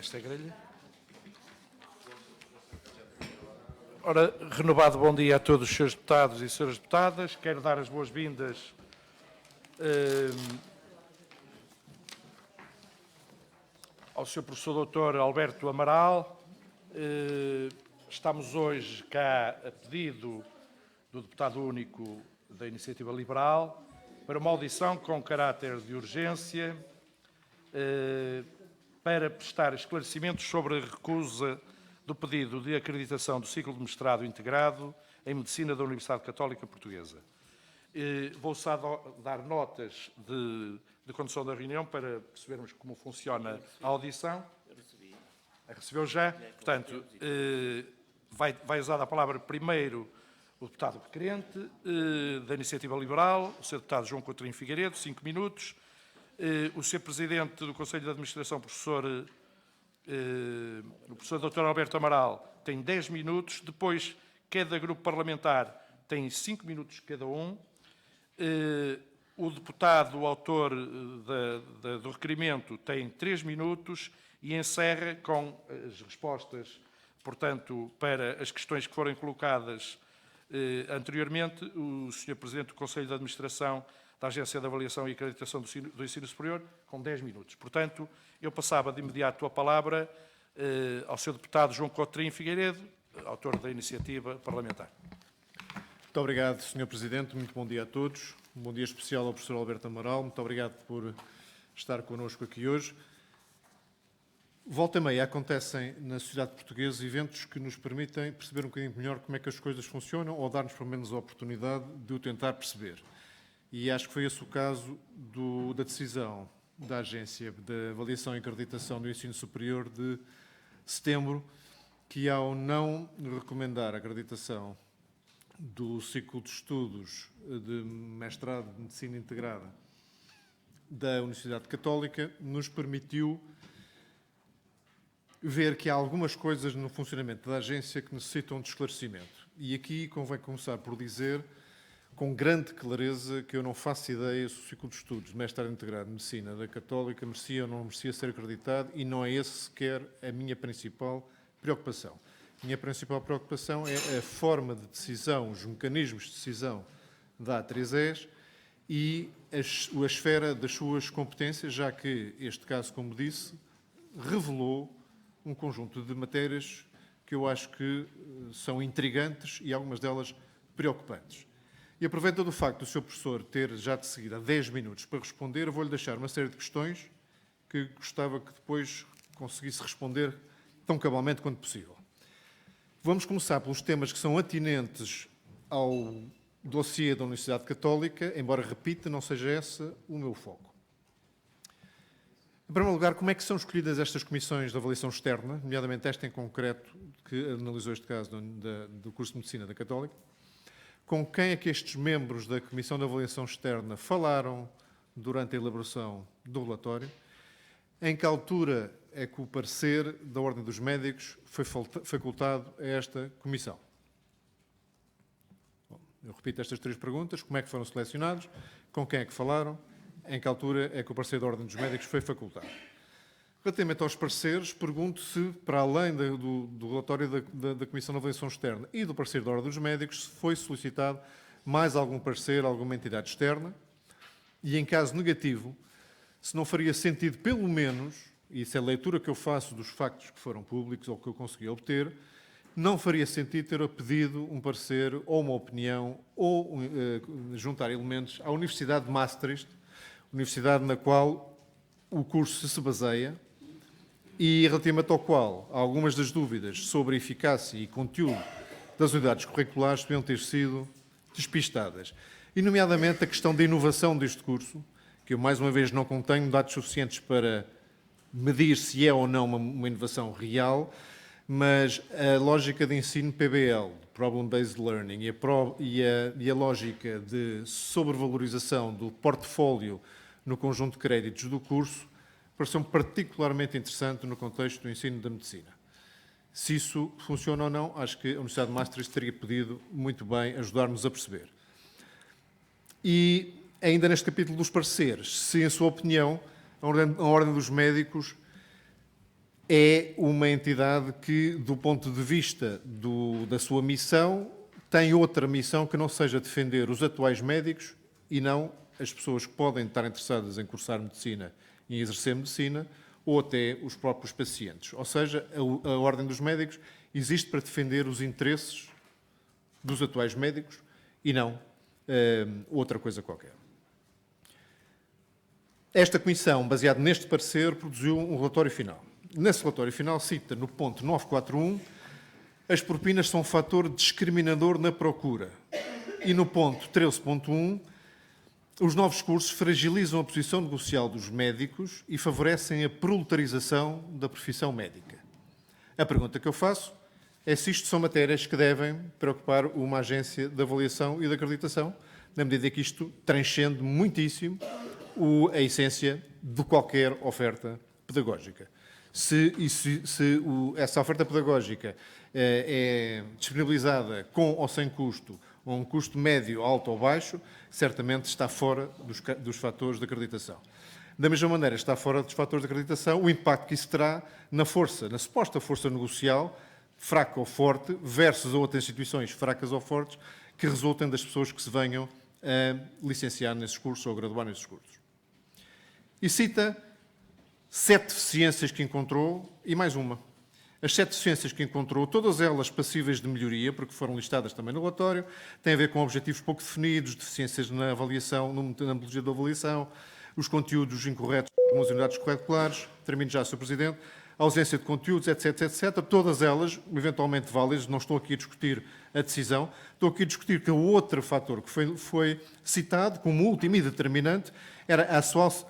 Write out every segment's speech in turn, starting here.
Esta é a grelha. Ora, renovado bom dia a todos os senhores deputados e senhoras deputadas. Quero dar as boas-vindas ao Sr. Professor Dr. Alberto Amaral. Estamos hoje cá a pedido do Deputado Único da Iniciativa Liberal para uma audição com caráter de urgência para prestar esclarecimentos sobre a recusa do pedido de acreditação do ciclo de mestrado integrado em Medicina da Universidade Católica Portuguesa. Vou só dar notas de condução da reunião para percebermos como funciona a audição. Recebeu já? Portanto, vai usar a palavra primeiro o deputado requerente da Iniciativa Liberal, o Sr. Deputado João Coutinho Figueiredo, 5 minutos. O Sr. Presidente do Conselho de Administração, o professor Dr. Alberto Amaral, tem 10 minutos. Depois, cada grupo parlamentar tem 5 minutos cada um. O deputado, o autor do requerimento, tem 3 minutos e encerra com as respostas, portanto, para as questões que foram colocadas anteriormente, o Sr. Presidente do Conselho de Administração da Agência de Avaliação e Acreditação do Ensino Superior, com 10 minutos. Portanto, eu passava de imediato a palavra ao Sr. Deputado João Coutinho Figueiredo, autor da iniciativa parlamentar. Muito obrigado, Sr. Presidente. Muito bom dia a todos. Um bom dia especial ao professor Alberto Amaral. Muito obrigado por estar connosco aqui hoje. Volta e meia acontecem na sociedade portuguesa eventos que nos permitem perceber um bocadinho melhor como é que as coisas funcionam ou dar-nos, pelo menos, a oportunidade de o tentar perceber. E acho que foi esse o caso da decisão da Agência de Avaliação e Acreditação do Ensino Superior de setembro, que, ao não recomendar a acreditação do ciclo de estudos de mestrado de Medicina Integrada da Universidade Católica, nos permitiu ver que há algumas coisas no funcionamento da agência que necessitam de esclarecimento. E aqui convém começar por dizer, com grande clareza, que eu não faço ideia se o ciclo de estudos de mestrado integrado de Medicina da Católica merecia ou não merecia ser acreditado, e não é esse sequer a minha principal preocupação. A minha principal preocupação é a forma de decisão, os mecanismos de decisão da A3ES e a esfera das suas competências, já que este caso, como disse, revelou um conjunto de matérias que eu acho que são intrigantes e algumas delas preocupantes. E aproveitando o facto do Sr. Professor ter já de seguida 10 minutos para responder, vou-lhe deixar uma série de questões que gostava que depois conseguisse responder tão cabalmente quanto possível. Vamos começar pelos temas que são atinentes ao dossiê da Universidade Católica, embora, repita, não seja esse o meu foco. Em primeiro lugar, como é que são escolhidas estas comissões de avaliação externa, nomeadamente esta em concreto, que analisou este caso do curso de Medicina da Católica? Com quem é que estes membros da Comissão de Avaliação Externa falaram durante a elaboração do relatório? Em que altura é que o parecer da Ordem dos Médicos foi facultado a esta comissão? Bom, eu repito estas 3 perguntas. Como é que foram selecionados? Com quem é que falaram? Em que altura é que o parecer da Ordem dos Médicos foi facultado? Relativamente aos pareceres, pergunto se, para além do relatório da Comissão de Avaliação Externa e do parecer da Ordem dos Médicos, se foi solicitado mais algum parecer a alguma entidade externa e, em caso negativo, se não faria sentido, pelo menos, e isso é a leitura que eu faço dos factos que foram públicos ou que eu consegui obter, não faria sentido ter pedido um parecer ou uma opinião ou juntar elementos à Universidade de Maastricht, universidade na qual o curso se baseia, e relativamente ao qual algumas das dúvidas sobre a eficácia e conteúdo das unidades curriculares deviam ter sido despistadas. E, nomeadamente, a questão da inovação deste curso, que eu, mais uma vez, não contenho dados suficientes para medir se é ou não uma inovação real, mas a lógica de ensino PBL, Problem Based Learning, e a lógica de sobrevalorização do portfólio no conjunto de créditos do curso, pareceu-me particularmente interessante no contexto do ensino da medicina. Se isso funciona ou não, acho que a Universidade de Maastricht teria podido muito bem ajudar-nos a perceber. E, ainda neste capítulo dos pareceres, se, em sua opinião, a Ordem dos Médicos é uma entidade que, do ponto de vista da sua missão, tem outra missão que não seja defender os atuais médicos e não as pessoas que podem estar interessadas em cursar medicina e em exercer medicina, ou até os próprios pacientes. Ou seja, a Ordem dos Médicos existe para defender os interesses dos atuais médicos e não outra coisa qualquer. Esta comissão, baseada neste parecer, produziu um relatório final. Nesse relatório final cita, no ponto 941, as propinas são um fator discriminador na procura. E no ponto 13.1, os novos cursos fragilizam a posição negocial dos médicos e favorecem a proletarização da profissão médica. A pergunta que eu faço é se isto são matérias que devem preocupar uma agência de avaliação e de acreditação, na medida que isto transcende muitíssimo a essência de qualquer oferta pedagógica. Se essa oferta pedagógica é disponibilizada com ou sem custo, ou um custo médio, alto ou baixo, certamente está fora dos fatores de acreditação. Da mesma maneira, está fora dos fatores de acreditação o impacto que isso terá na suposta força negocial, fraca ou forte, versus outras instituições fracas ou fortes, que resultem das pessoas que se venham a licenciar nesses cursos ou a graduar nesses cursos. E cita 7 deficiências que encontrou e mais uma. As 7 deficiências que encontrou, todas elas passíveis de melhoria, porque foram listadas também no relatório, têm a ver com objetivos pouco definidos, deficiências na avaliação, na metodologia da avaliação, os conteúdos incorretos nas unidades curriculares, termino já, Sr. Presidente, a ausência de conteúdos, etc, etc, todas elas eventualmente válidas, não estou aqui a discutir a decisão, estou aqui a discutir que o outro fator que foi citado como último e determinante era a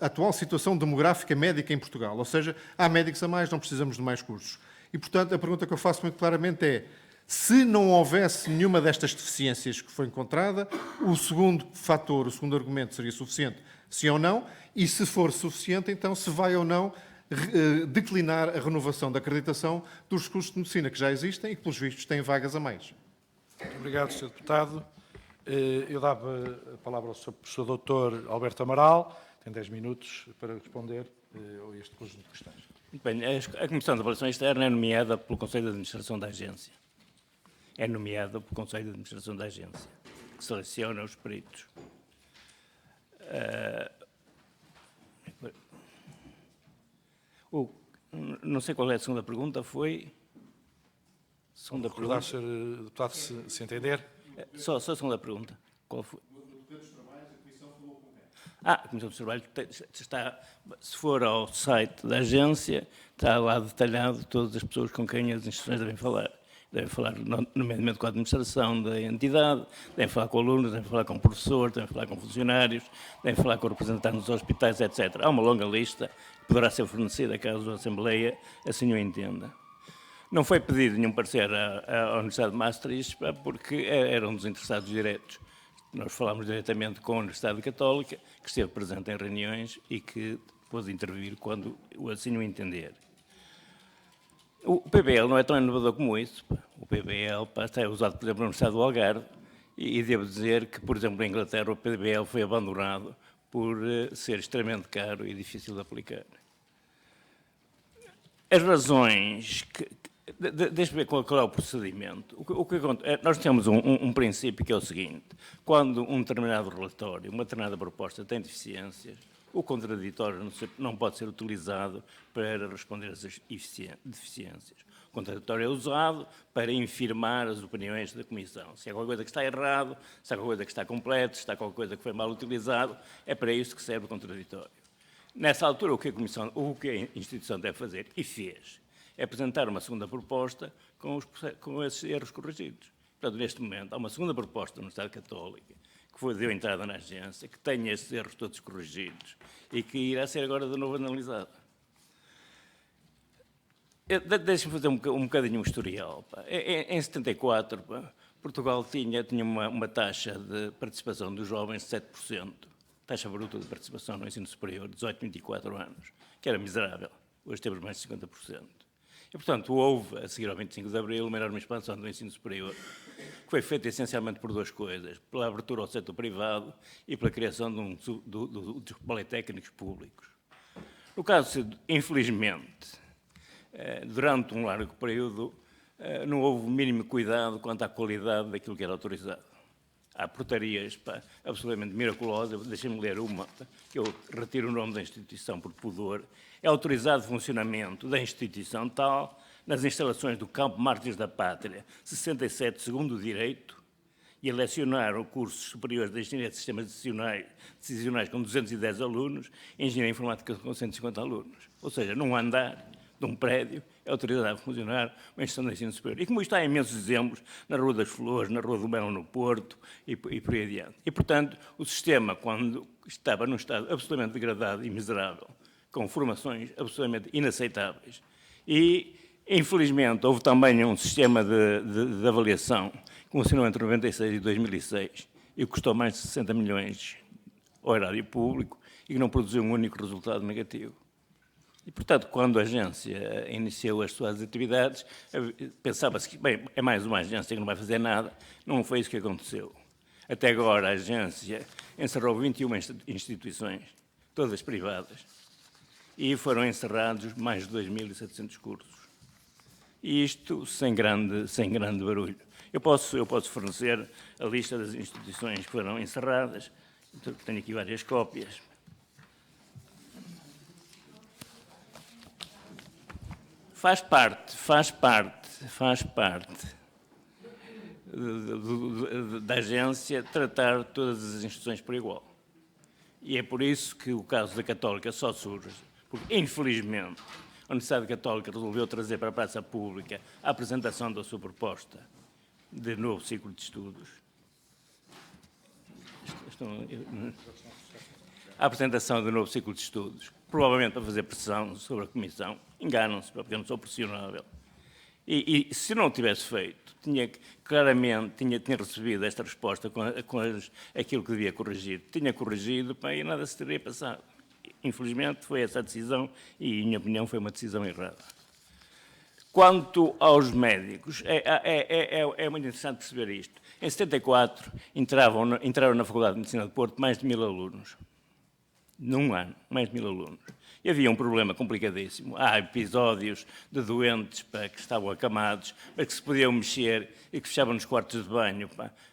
atual situação demográfica médica em Portugal, ou seja, há médicos a mais, não precisamos de mais cursos. E, portanto, a pergunta que eu faço muito claramente é, se não houvesse nenhuma destas deficiências que foi encontrada, o segundo fator, o segundo argumento seria suficiente, sim ou não, e se for suficiente, então se vai ou não declinar a renovação da acreditação dos cursos de medicina que já existem e que, pelos vistos, têm vagas a mais. Muito obrigado, Sr. Deputado. Eu dava a palavra ao Sr. Professor Dr. Alberto Amaral, tem 10 minutos para responder a este conjunto de questões. Muito bem, a Comissão de Avaliação Externa é nomeada pelo Conselho de Administração da Agência. É nomeada pelo Conselho de Administração da Agência, que seleciona os peritos. Não sei qual é a segunda pergunta, foi... Segunda Recordar, pergunta. Sr. Deputado, se entender. Só a segunda pergunta. Qual foi? A Comissão dos Trabalhos está, se for ao site da agência, está lá detalhado todas as pessoas com quem as instituições devem falar. Devem falar, nomeadamente, com a administração da entidade, devem falar com alunos, devem falar com professores, devem falar com funcionários, devem falar com representantes dos hospitais, etc. Há uma longa lista que poderá ser fornecida caso a Assembleia assim o entenda. Não foi pedido nenhum parecer à Universidade de Maastricht porque era um dos interessados diretos. Nós falámos diretamente com a Universidade Católica, que esteve presente em reuniões e que pôde intervir quando assim o entender. O PBL não é tão inovador como isso. O PBL é usado, por exemplo, na Universidade do Algarve e devo dizer que, por exemplo, na Inglaterra o PBL foi abandonado por ser extremamente caro e difícil de aplicar. As razões que... Deixa-me ver qual é o procedimento. O que acontece? Nós temos um princípio que é o seguinte: quando um determinado relatório, uma determinada proposta tem deficiências, o contraditório não pode ser utilizado para responder a essas deficiências. O contraditório é usado para infirmar as opiniões da Comissão. Se há qualquer coisa que está errado, se há qualquer coisa que está completo, se há qualquer coisa que foi mal utilizado, é para isso que serve o contraditório. Nessa altura, o que a instituição deve fazer, e fez, é apresentar uma segunda proposta com esses erros corrigidos. Portanto, neste momento, há uma segunda proposta da Universidade Católica, que deu entrada na agência, que tem esses erros todos corrigidos e que irá ser agora de novo analisada. Deixe-me fazer um bocadinho um historial. Em 74, Portugal tinha uma taxa de participação dos jovens de 7%, taxa bruta de participação no ensino superior, 18 a 24 anos, que era miserável. Hoje temos mais de 50%. E, portanto, houve, a seguir ao 25 de Abril, uma enorme expansão do ensino superior, que foi feita essencialmente por duas coisas: pela abertura ao setor privado e pela criação dos politécnicos públicos. No caso, infelizmente, durante um largo período, não houve o mínimo cuidado quanto à qualidade daquilo que era autorizado. Há portarias absolutamente miraculosas, deixem-me ler uma, que eu retiro o nome da instituição por pudor. É autorizado funcionamento da instituição tal nas instalações do Campo Mártires da Pátria, 67, segundo o direito, e lecionaram cursos superiores de Engenharia de Sistemas Decisionais com 210 alunos e Engenharia Informática com 150 alunos. Ou seja, num andar de um prédio é autorizado a funcionar uma instituição de ensino superior. E como isto há imensos exemplos, na Rua das Flores, na Rua do Melo, no Porto, e por aí adiante. E, portanto, o sistema, quando estava num estado absolutamente degradado e miserável, com formações absolutamente inaceitáveis, e, infelizmente, houve também um sistema de avaliação que funcionou entre 96 e 2006 e custou mais de 60 milhões ao erário público e que não produziu um único resultado negativo. E, portanto, quando a agência iniciou as suas atividades, pensava-se que, bem, é mais uma agência que não vai fazer nada. Não foi isso que aconteceu. Até agora, a agência encerrou 21 instituições, todas privadas, e foram encerrados mais de 2.700 cursos. E isto sem grande barulho. Eu posso fornecer a lista das instituições que foram encerradas. Tenho aqui várias cópias. Faz parte da agência tratar todas as instituições por igual. E é por isso que o caso da Católica só surge, porque, infelizmente, a Universidade Católica resolveu trazer para a praça pública a apresentação da sua proposta de novo ciclo de estudos. A apresentação do novo ciclo de estudos, provavelmente para fazer pressão sobre a Comissão. Enganam-se, porque eu não sou pressionável. E se não tivesse feito, tinha recebido esta resposta com aquilo que devia corrigir. Tinha corrigido, e nada se teria passado. Infelizmente, foi essa a decisão e, em minha opinião, foi uma decisão errada. Quanto aos médicos, é muito interessante perceber isto. Em 74, entraram na Faculdade de Medicina de Porto mais de 1.000 alunos. Num ano, mais de 1.000 alunos. E havia um problema complicadíssimo. Há episódios de doentes que estavam acamados, mas que se podiam mexer e que fechavam nos quartos de banho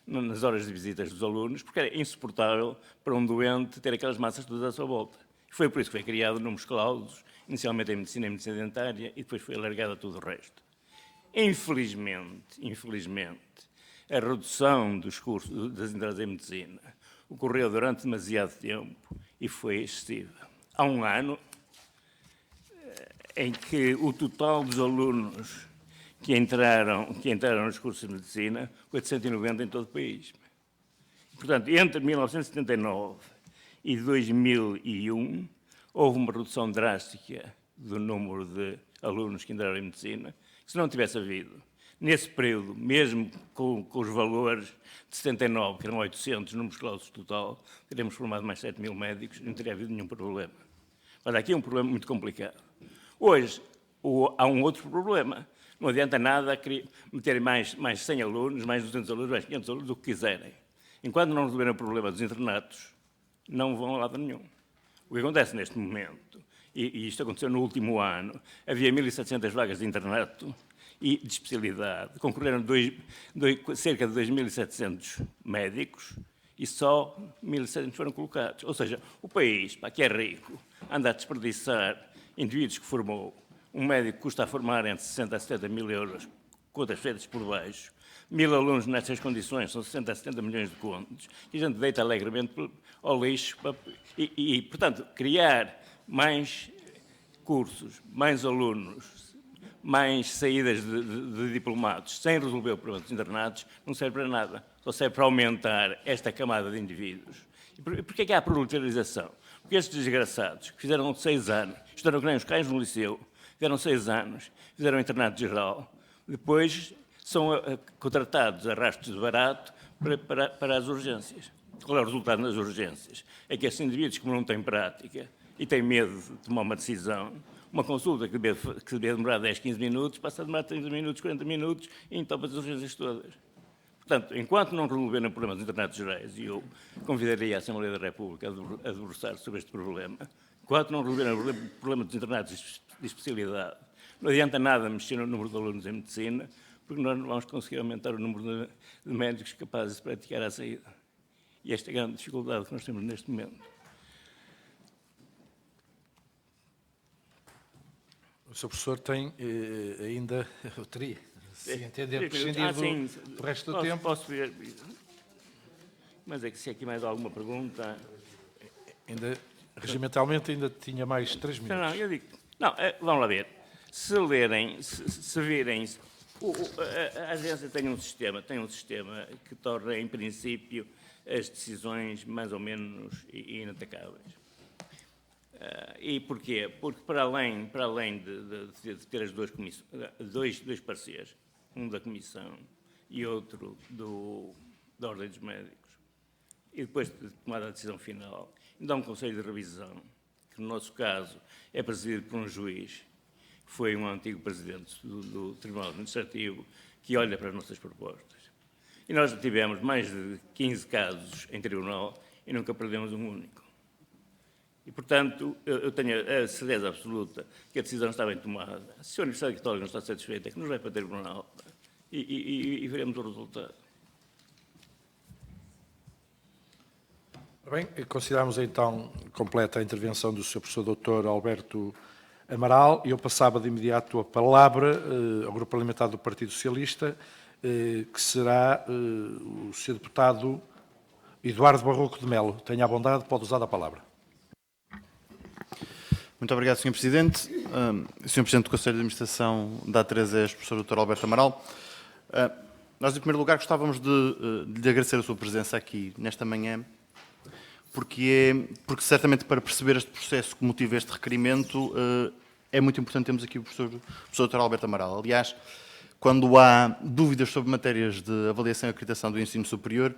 nas horas de visitas dos alunos, porque era insuportável para um doente ter aquelas massas todas à sua volta. Foi por isso que foi criado números clausos, inicialmente em medicina e medicina dentária, e depois foi alargado a tudo o resto. Infelizmente, a redução dos cursos das entradas em medicina ocorreu durante demasiado tempo e foi excessiva. Há um ano em que o total dos alunos que entraram nos cursos de medicina foi de 190 em todo o país. Portanto, entre 1979 e 2001, houve uma redução drástica do número de alunos que entraram em medicina, que se não tivesse havido, nesse período, mesmo com os valores de 79, que eram 800 números clausos total, teríamos formado mais 7.000 médicos e não teria havido nenhum problema. Mas aqui é um problema muito complicado. Hoje, há um outro problema. Não adianta nada meterem mais 100 alunos, mais 200 alunos, mais 500 alunos, o que quiserem. Enquanto não resolverem o problema dos internatos, não vão a lado nenhum. O que acontece neste momento, e isto aconteceu no último ano, havia 1.700 vagas de internato e de especialidade. Concorreram cerca de 2.700 médicos e só 1.700 foram colocados. Ou seja, o país, que é rico, anda a desperdiçar indivíduos que formou. Um médico custa a formar entre 60 a 70 mil euros, contas feitas por baixo. 1.000 alunos nestas condições, são 60 a 70 milhões de contos, e a gente deita alegremente ao lixo. Portanto, criar mais cursos, mais alunos, mais saídas de diplomados, sem resolver o problema dos internados, não serve para nada. Só serve para aumentar esta camada de indivíduos. E porquê que há a proletarização? Porque estes desgraçados, que fizeram 6 anos, estudaram que nem os cães no liceu, fizeram 6 anos, fizeram internato geral, depois são contratados a rastros de barato para as urgências. Qual é o resultado nas urgências? É que esses indivíduos, como não têm prática e têm medo de tomar uma decisão, uma consulta que devia demorar 10, 15 minutos, passa a demorar 30 minutos, 40 minutos e entopa as urgências todas. Portanto, enquanto não resolverem o problema dos internatos gerais, e eu convidaria a Assembleia da República a debruçar sobre este problema, enquanto não resolverem o problema dos internatos de especialidade, Não adianta nada mexer no número de alunos em medicina, porque nós não vamos conseguir aumentar o número de médicos capazes de praticar à saída. E esta é a grande dificuldade que nós temos neste momento. O Sr. Professor tem ainda, eu teria, se entender prescindir do resto do tempo. Posso ver, mas é que se aqui mais alguma pergunta... Ainda, regimentalmente ainda tinha mais 3 minutos. Não, eu digo... Não, vamos lá ver. Se lerem, se virem... A agência tem um sistema que torna, em princípio, as decisões mais ou menos inatacáveis. E porquê? Porque para além de ter as dois pareceres, um da Comissão e outro da Ordem dos Médicos, e depois de tomar a decisão final, ainda há um Conselho de Revisão, que no nosso caso é presidido por um juiz, que foi um antigo presidente do Tribunal Administrativo, que olha para as nossas propostas. E nós tivemos mais de 15 casos em tribunal e nunca perdemos um único. E, portanto, eu tenho a certeza absoluta que a decisão está bem tomada. Se a Universidade Católica não está satisfeita, é que nos vai para o tribunal e veremos o resultado. Bem, consideramos então completa a intervenção do Sr. Professor Dr. Alberto Amaral e eu passava de imediato a palavra ao Grupo Parlamentar do Partido Socialista, que será o Sr. Deputado Eduardo Barroco de Melo. Tenha a bondade, pode usar a palavra. Muito obrigado, Sr. Presidente. Sr. Presidente do Conselho de Administração da A3ES, Professor Dr. Alberto Amaral. Nós, em primeiro lugar, gostávamos de lhe agradecer a sua presença aqui nesta manhã, porque certamente para perceber este processo que motiva este requerimento é muito importante termos aqui o professor Dr. Alberto Amaral. Aliás, quando há dúvidas sobre matérias de avaliação e acreditação do ensino superior,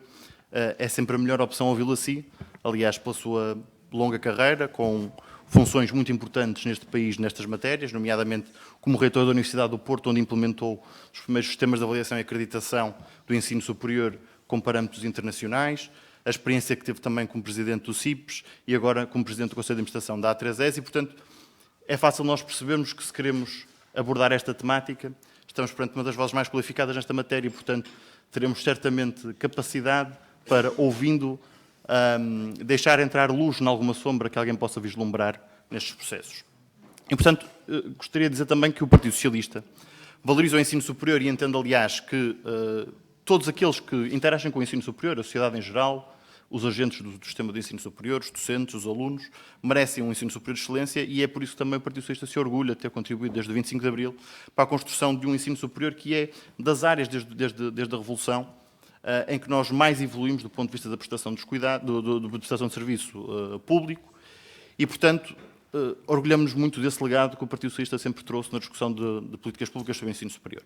é sempre a melhor opção ouvi-lo assim. Aliás, pela sua longa carreira, com funções muito importantes neste país, nestas matérias, nomeadamente como reitor da Universidade do Porto, onde implementou os primeiros sistemas de avaliação e acreditação do ensino superior com parâmetros internacionais, a experiência que teve também como presidente do CIPES e agora como presidente do Conselho de Administração da A3ES e, portanto, é fácil nós percebermos que se queremos abordar esta temática, estamos perante uma das vozes mais qualificadas nesta matéria e, portanto, teremos certamente capacidade para, ouvindo, deixar entrar luz em alguma sombra que alguém possa vislumbrar nestes processos. E, portanto, gostaria de dizer também que o Partido Socialista valoriza o ensino superior e entende, aliás, que todos aqueles que interagem com o ensino superior, a sociedade em geral, os agentes do sistema de ensino superior, os docentes, os alunos, merecem um ensino superior de excelência e é por isso que também o Partido Socialista se orgulha de ter contribuído desde o 25 de Abril para a construção de um ensino superior que é das áreas desde a Revolução em que nós mais evoluímos do ponto de vista da prestação dos cuidados, da prestação de serviço público e, portanto, orgulhamos-nos muito desse legado que o Partido Socialista sempre trouxe na discussão de políticas públicas sobre o ensino superior.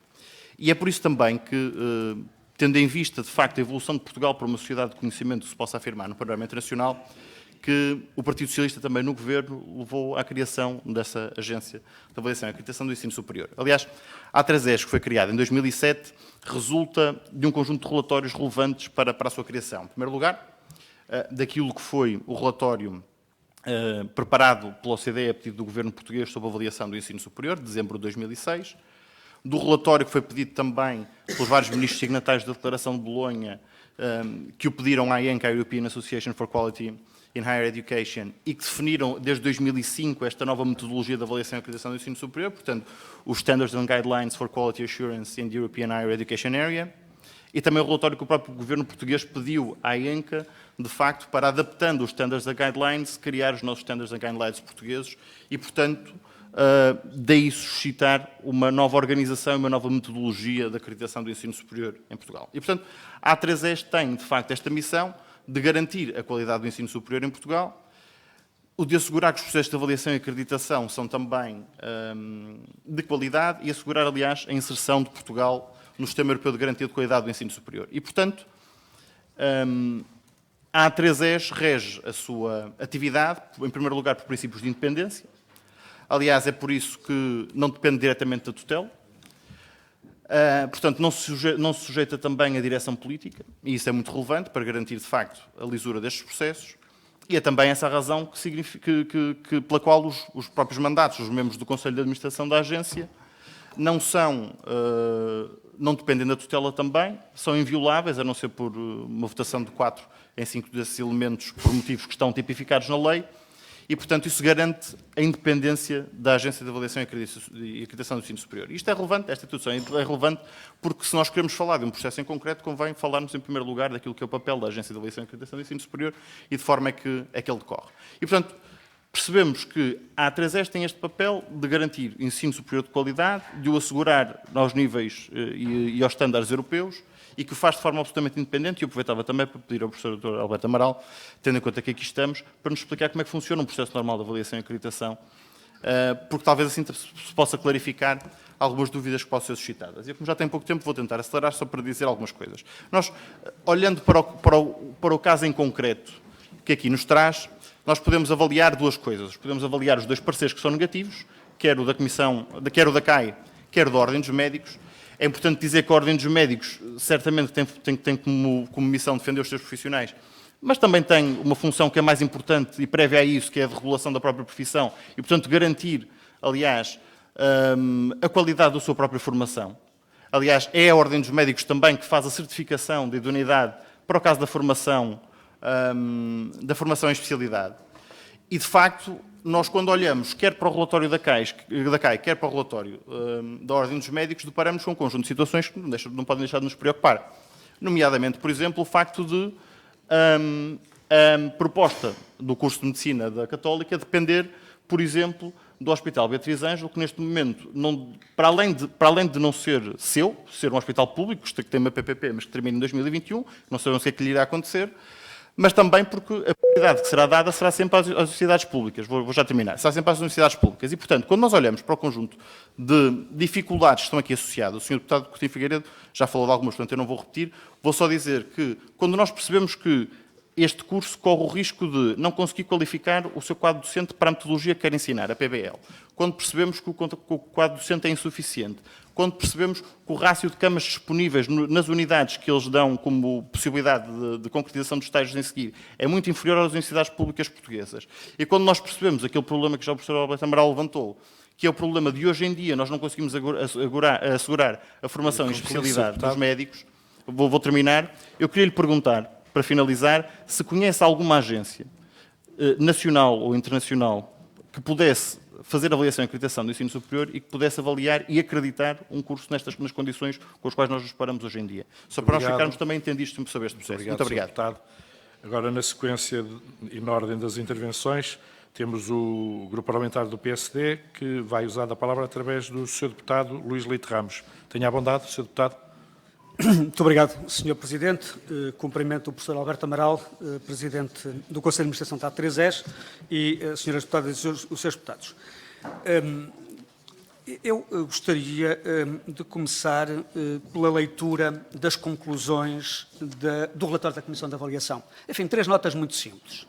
E é por isso também que, tendo em vista, de facto, a evolução de Portugal para uma sociedade de conhecimento que se possa afirmar no panorama internacional, que o Partido Socialista também no Governo levou à criação dessa Agência de Avaliação e Acreditação do Ensino Superior. Aliás, a A3ES, que foi criada em 2007, resulta de um conjunto de relatórios relevantes para a sua criação. Em primeiro lugar, daquilo que foi o relatório preparado pela OCDE a pedido do Governo português sobre a avaliação do ensino superior, de dezembro de 2006, do relatório que foi pedido também pelos vários ministros signatários da Declaração de Bolonha, que o pediram à ENCA, a European Association for Quality in Higher Education, e que definiram desde 2005 esta nova metodologia de avaliação e acreditação do ensino superior, portanto, os Standards and Guidelines for Quality Assurance in the European Higher Education Area, e também o relatório que o próprio governo português pediu à ENCA, de facto, para, adaptando os Standards and Guidelines, criar os nossos Standards and Guidelines portugueses e, portanto, daí suscitar uma nova organização e uma nova metodologia de acreditação do ensino superior em Portugal. E, portanto, a A3ES tem, de facto, esta missão de garantir a qualidade do ensino superior em Portugal, o de assegurar que os processos de avaliação e acreditação são também de qualidade e assegurar, aliás, a inserção de Portugal no Sistema Europeu de Garantia de Qualidade do Ensino Superior. E, portanto, a A3ES rege a sua atividade, em primeiro lugar, por princípios de independência. Aliás, é por isso que não depende diretamente da tutela. Portanto, não se sujeita também à direção política, e isso é muito relevante para garantir, de facto, a lisura destes processos. E é também essa a razão pela qual os próprios mandatos dos membros do Conselho de Administração da Agência não dependem da tutela também, são invioláveis, a não ser por uma votação de 4 em 5 desses elementos por motivos que estão tipificados na lei, e, portanto, isso garante a independência da Agência de Avaliação e Acreditação do Ensino Superior. Isto é relevante, esta instituição é relevante, porque se nós queremos falar de um processo em concreto, convém falarmos, em primeiro lugar, daquilo que é o papel da Agência de Avaliação e Acreditação do Ensino Superior e de forma é que ele decorre. E, portanto, percebemos que a A3S tem este papel de garantir ensino superior de qualidade, de o assegurar aos níveis e aos estándares europeus, e que o faz de forma absolutamente independente, e eu aproveitava também para pedir ao professor Dr. Alberto Amaral, tendo em conta que aqui estamos, para nos explicar como é que funciona um processo normal de avaliação e acreditação, porque talvez assim se possa clarificar algumas dúvidas que possam ser suscitadas. E como já tenho pouco tempo, vou tentar acelerar só para dizer algumas coisas. Nós, olhando para o caso em concreto que aqui nos traz, nós podemos avaliar duas coisas. Podemos avaliar os dois pareceres que são negativos, quer o da Comissão, quer o da CAI, quer da Ordem dos Médicos. É importante dizer que a Ordem dos Médicos certamente tem como missão defender os seus profissionais, mas também tem uma função que é mais importante e prévia a isso, que é a de regulação da própria profissão e, portanto, garantir, aliás, a qualidade da sua própria formação. Aliás, é a Ordem dos Médicos também que faz a certificação de idoneidade para o caso da formação em especialidade. E, de facto, nós, quando olhamos quer para o relatório da CAI, quer para o relatório da Ordem dos Médicos, deparamos com um conjunto de situações que não podem deixar de nos preocupar. Nomeadamente, por exemplo, o facto de a proposta do curso de Medicina da Católica depender, por exemplo, do Hospital Beatriz Ângelo, que neste momento, para além de não ser ser um hospital público, que tem uma PPP, mas que termina em 2021, não sabemos o que é que lhe irá acontecer, mas também porque a prioridade que será dada será sempre às universidades públicas. Vou já terminar. Será sempre às universidades públicas. E, portanto, quando nós olhamos para o conjunto de dificuldades que estão aqui associadas, o Sr. Deputado Coutinho Figueiredo já falou de algumas, portanto eu não vou repetir, vou só dizer que, quando nós percebemos que este curso corre o risco de não conseguir qualificar o seu quadro docente para a metodologia que quer ensinar, a PBL, quando percebemos que o quadro docente é insuficiente, quando percebemos que o rácio de camas disponíveis nas unidades que eles dão como possibilidade de concretização dos estágios em seguir é muito inferior às universidades públicas portuguesas. E quando nós percebemos aquele problema que já o professor Alberto Amaral levantou, que é o problema de hoje em dia nós não conseguimos assegurar a formação em especialidade dos médicos, vou terminar, eu queria lhe perguntar, para finalizar, se conhece alguma agência nacional ou internacional que pudesse fazer avaliação e acreditação do ensino superior e que pudesse avaliar e acreditar um curso nas condições com as quais nós nos paramos hoje em dia. Só para nós ficarmos também entendidos sobre este processo. Muito obrigado. Deputado. Agora, na sequência e na ordem das intervenções, temos o Grupo Parlamentar do PSD, que vai usar a palavra através do Sr. Deputado Luís Leite Ramos. Tenha a bondade, Sr. Deputado. Muito obrigado, Sr. Presidente. Cumprimento o professor Alberto Amaral, Presidente do Conselho de Administração da A3S, e as senhoras deputadas e os seus deputados. Eu gostaria de começar pela leitura das conclusões do relatório da Comissão de Avaliação. Enfim, 3 notas muito simples.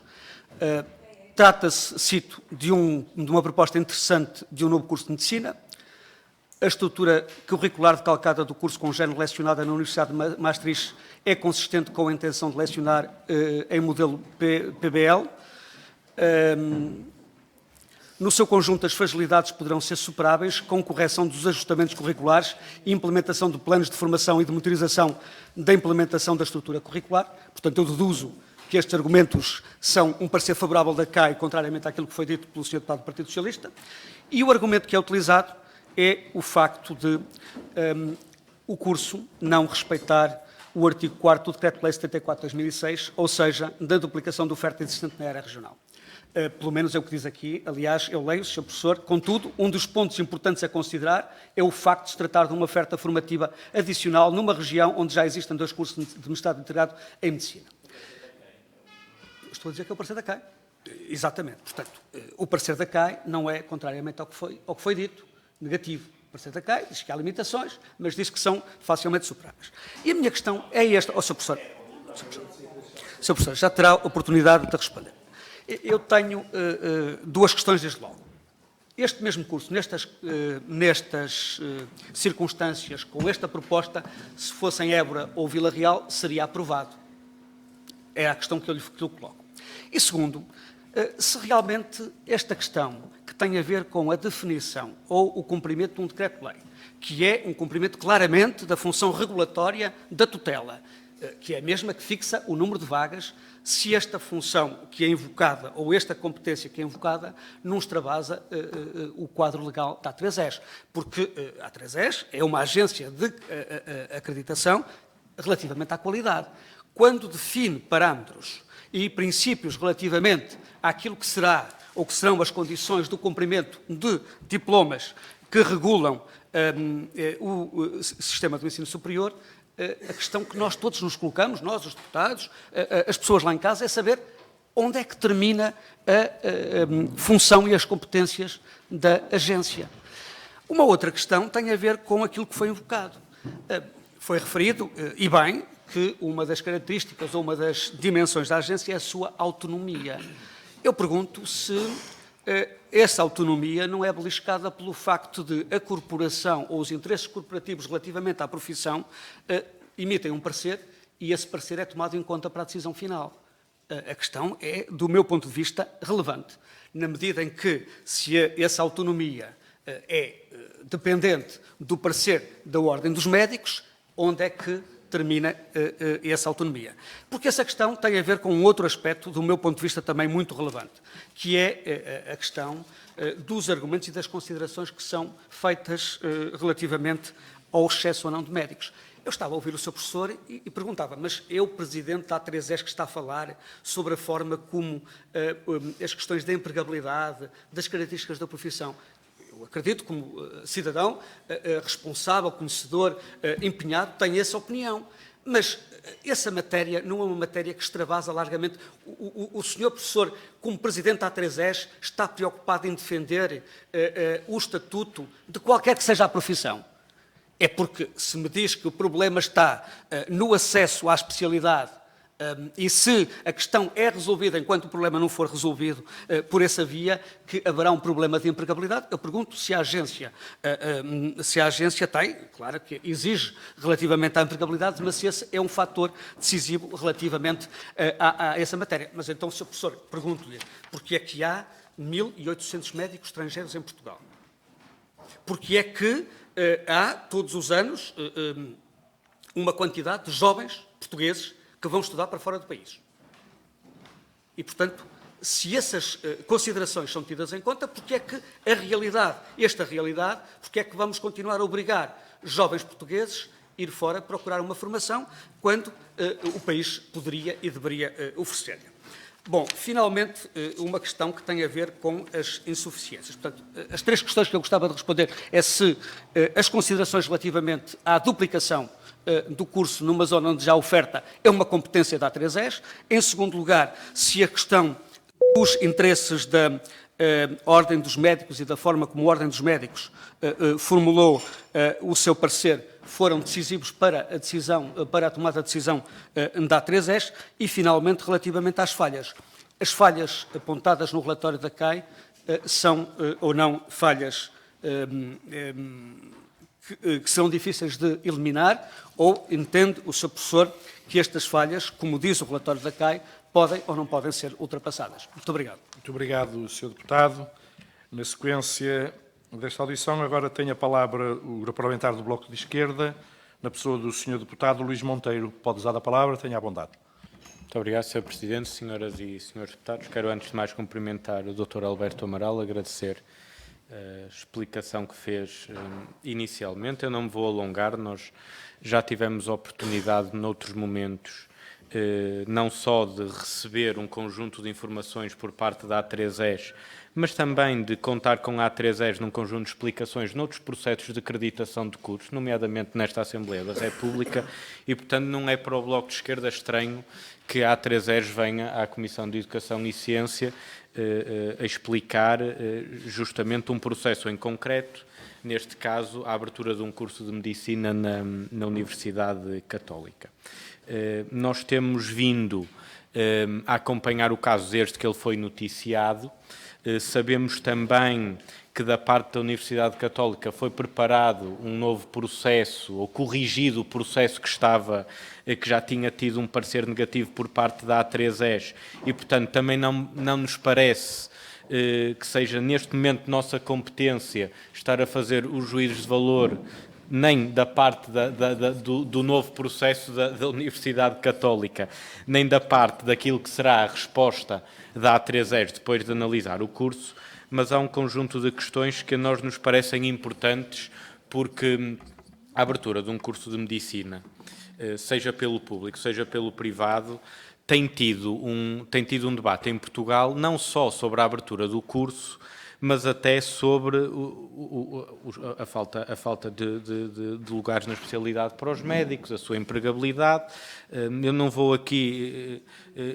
Trata-se, cito, de uma proposta interessante de um novo curso de Medicina. A estrutura curricular decalcada do curso com género lecionado na Universidade de Maastricht é consistente com a intenção de lecionar em modelo PBL. No seu conjunto, as fragilidades poderão ser superáveis com correção dos ajustamentos curriculares e implementação de planos de formação e de monitorização da implementação da estrutura curricular. Portanto, eu deduzo que estes argumentos são um parecer favorável da CAI, contrariamente àquilo que foi dito pelo Sr. Deputado do Partido Socialista. E o argumento que é utilizado é o facto de o curso não respeitar o artigo 4º do Decreto-Lei 74/2006, ou seja, da duplicação da oferta existente na área regional. Pelo menos é o que diz aqui, aliás, eu leio, Sr. Professor, contudo, um dos pontos importantes a considerar é o facto de se tratar de uma oferta formativa adicional numa região onde já existem 2 cursos de mestrado integrado em Medicina. Estou a dizer que é o parecer da CAI. Exatamente. Portanto, o parecer da CAI não é, contrariamente ao que foi dito, negativo. O parecer da CAI diz que há limitações, mas diz que são facilmente superáveis. E a minha questão é esta. Sr. Professor, já terá oportunidade de responder. Eu tenho 2 questões desde logo. Este mesmo curso, nestas circunstâncias, com esta proposta, se fosse em Évora ou Vila Real, seria aprovado. É a questão que eu lhe coloco. E segundo, se realmente esta questão, que tem a ver com a definição ou o cumprimento de um decreto-lei, que é um cumprimento claramente da função regulatória da tutela, que é a mesma que fixa o número de vagas, se esta função que é invocada ou esta competência que é invocada não extravasa o quadro legal da A3ES, porque a A3ES é uma agência de acreditação relativamente à qualidade. Quando define parâmetros e princípios relativamente àquilo que será ou que serão as condições do cumprimento de diplomas que regulam o sistema do ensino superior, a questão que nós todos nos colocamos, nós, os deputados, as pessoas lá em casa, é saber onde é que termina a função e as competências da agência. Uma outra questão tem a ver com aquilo que foi invocado. Foi referido, e bem, que uma das características ou uma das dimensões da agência é a sua autonomia. Eu pergunto se essa autonomia não é beliscada pelo facto de a corporação ou os interesses corporativos relativamente à profissão emitem um parecer e esse parecer é tomado em conta para a decisão final. A questão é, do meu ponto de vista, relevante, na medida em que, se essa autonomia é dependente do parecer da Ordem dos Médicos, onde é que termina essa autonomia? Porque essa questão tem a ver com um outro aspecto, do meu ponto de vista, também muito relevante, que é a questão dos argumentos e das considerações que são feitas relativamente ao excesso ou não de médicos. Eu estava a ouvir o Sr. Professor e perguntava, mas é o Presidente da A3ES que está a falar sobre a forma como as questões da empregabilidade, das características da profissão. Eu acredito, como cidadão responsável, conhecedor, empenhado, tenho essa opinião. Mas essa matéria não é uma matéria que extravasa largamente. O senhor professor, como Presidente da A3ES, está preocupado em defender o estatuto de qualquer que seja a profissão. É porque, se me diz que o problema está no acesso à especialidade e se a questão é resolvida enquanto o problema não for resolvido por essa via, que haverá um problema de empregabilidade, eu pergunto se a agência tem, claro que exige relativamente à empregabilidade, mas se esse é um fator decisivo relativamente a essa matéria. Mas então, Sr. Professor, pergunto-lhe, porque é que há 1.800 médicos estrangeiros em Portugal? Porque é que há, todos os anos, uma quantidade de jovens portugueses que vão estudar para fora do país? E, portanto, se essas considerações são tidas em conta, porque é que a realidade, porque é que vamos continuar a obrigar jovens portugueses a ir fora procurar uma formação, quando o país poderia e deveria oferecer-lhe? Bom, finalmente, uma questão que tem a ver com as insuficiências. Portanto, as três questões que eu gostava de responder é se as considerações relativamente à duplicação do curso numa zona onde já há oferta é uma competência da A3ES. Em segundo lugar, se a questão dos interesses da Ordem dos Médicos e da forma como a Ordem dos Médicos formulou o seu parecer foram decisivos para a tomada de decisão da A3ES. E, finalmente, relativamente às falhas. As falhas apontadas no relatório da CAI são ou não falhas que serão difíceis de eliminar, ou entende o Sr. Professor que estas falhas, como diz o relatório da CAI, podem ou não podem ser ultrapassadas? Muito obrigado. Muito obrigado, Sr. Deputado. Na sequência desta audição, agora tem a palavra o Grupo Parlamentar do Bloco de Esquerda, na pessoa do Sr. Deputado Luís Monteiro. Pode usar a palavra, tenha à vontade. Muito obrigado, Sr. Presidente, senhoras e senhores deputados. Quero, antes de mais, cumprimentar o Dr. Alberto Amaral, agradecer a explicação que fez inicialmente. Eu não me vou alongar, nós já tivemos oportunidade, noutros momentos, não só de receber um conjunto de informações por parte da A3ES, mas também de contar com a A3ES num conjunto de explicações noutros processos de acreditação de cursos, nomeadamente nesta Assembleia da República, e, portanto, não é para o Bloco de Esquerda estranho que a A3ES venha à Comissão de Educação e Ciência a explicar justamente um processo em concreto, neste caso, a abertura de um curso de Medicina na Universidade Católica. Nós temos vindo a acompanhar o caso desde que ele foi noticiado. Sabemos também que da parte da Universidade Católica foi preparado um novo processo, ou corrigido o processo que já tinha tido um parecer negativo por parte da A3ES, e, portanto, também não nos parece que seja neste momento nossa competência estar a fazer os juízos de valor, nem da parte do novo processo da Universidade Católica, nem da parte daquilo que será a resposta da A3ES depois de analisar o curso, mas há um conjunto de questões que a nós nos parecem importantes, porque a abertura de um curso de medicina, seja pelo público, seja pelo privado, tem tido um debate em Portugal, não só sobre a abertura do curso, mas até sobre a falta de lugares na especialidade para os médicos, a sua empregabilidade. Eu não vou aqui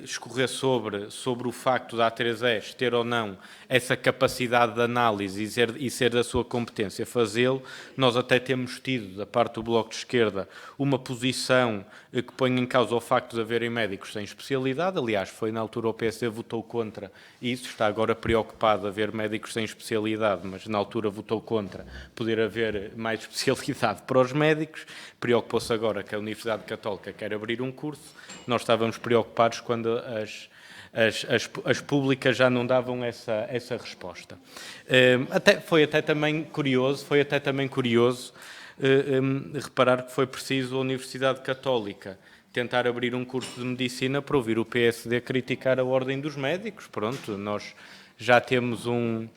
escorrer sobre o facto da A3ES ter ou não essa capacidade de análise e ser da sua competência fazê-lo. Nós até temos tido, da parte do Bloco de Esquerda, uma posição que põe em causa o facto de haverem médicos sem especialidade. Aliás, foi na altura o PSD votou contra isso, está agora preocupado de haver médicos sem especialidade, mas na altura votou contra poder haver mais especialidade para os médicos. Preocupou-se agora que a Universidade Católica quer abrir um curso. Nós estávamos preocupados quando as públicas já não davam essa resposta. Foi até também curioso reparar que foi preciso a Universidade Católica tentar abrir um curso de medicina para ouvir o PSD criticar a Ordem dos Médicos. Pronto, nós já temos um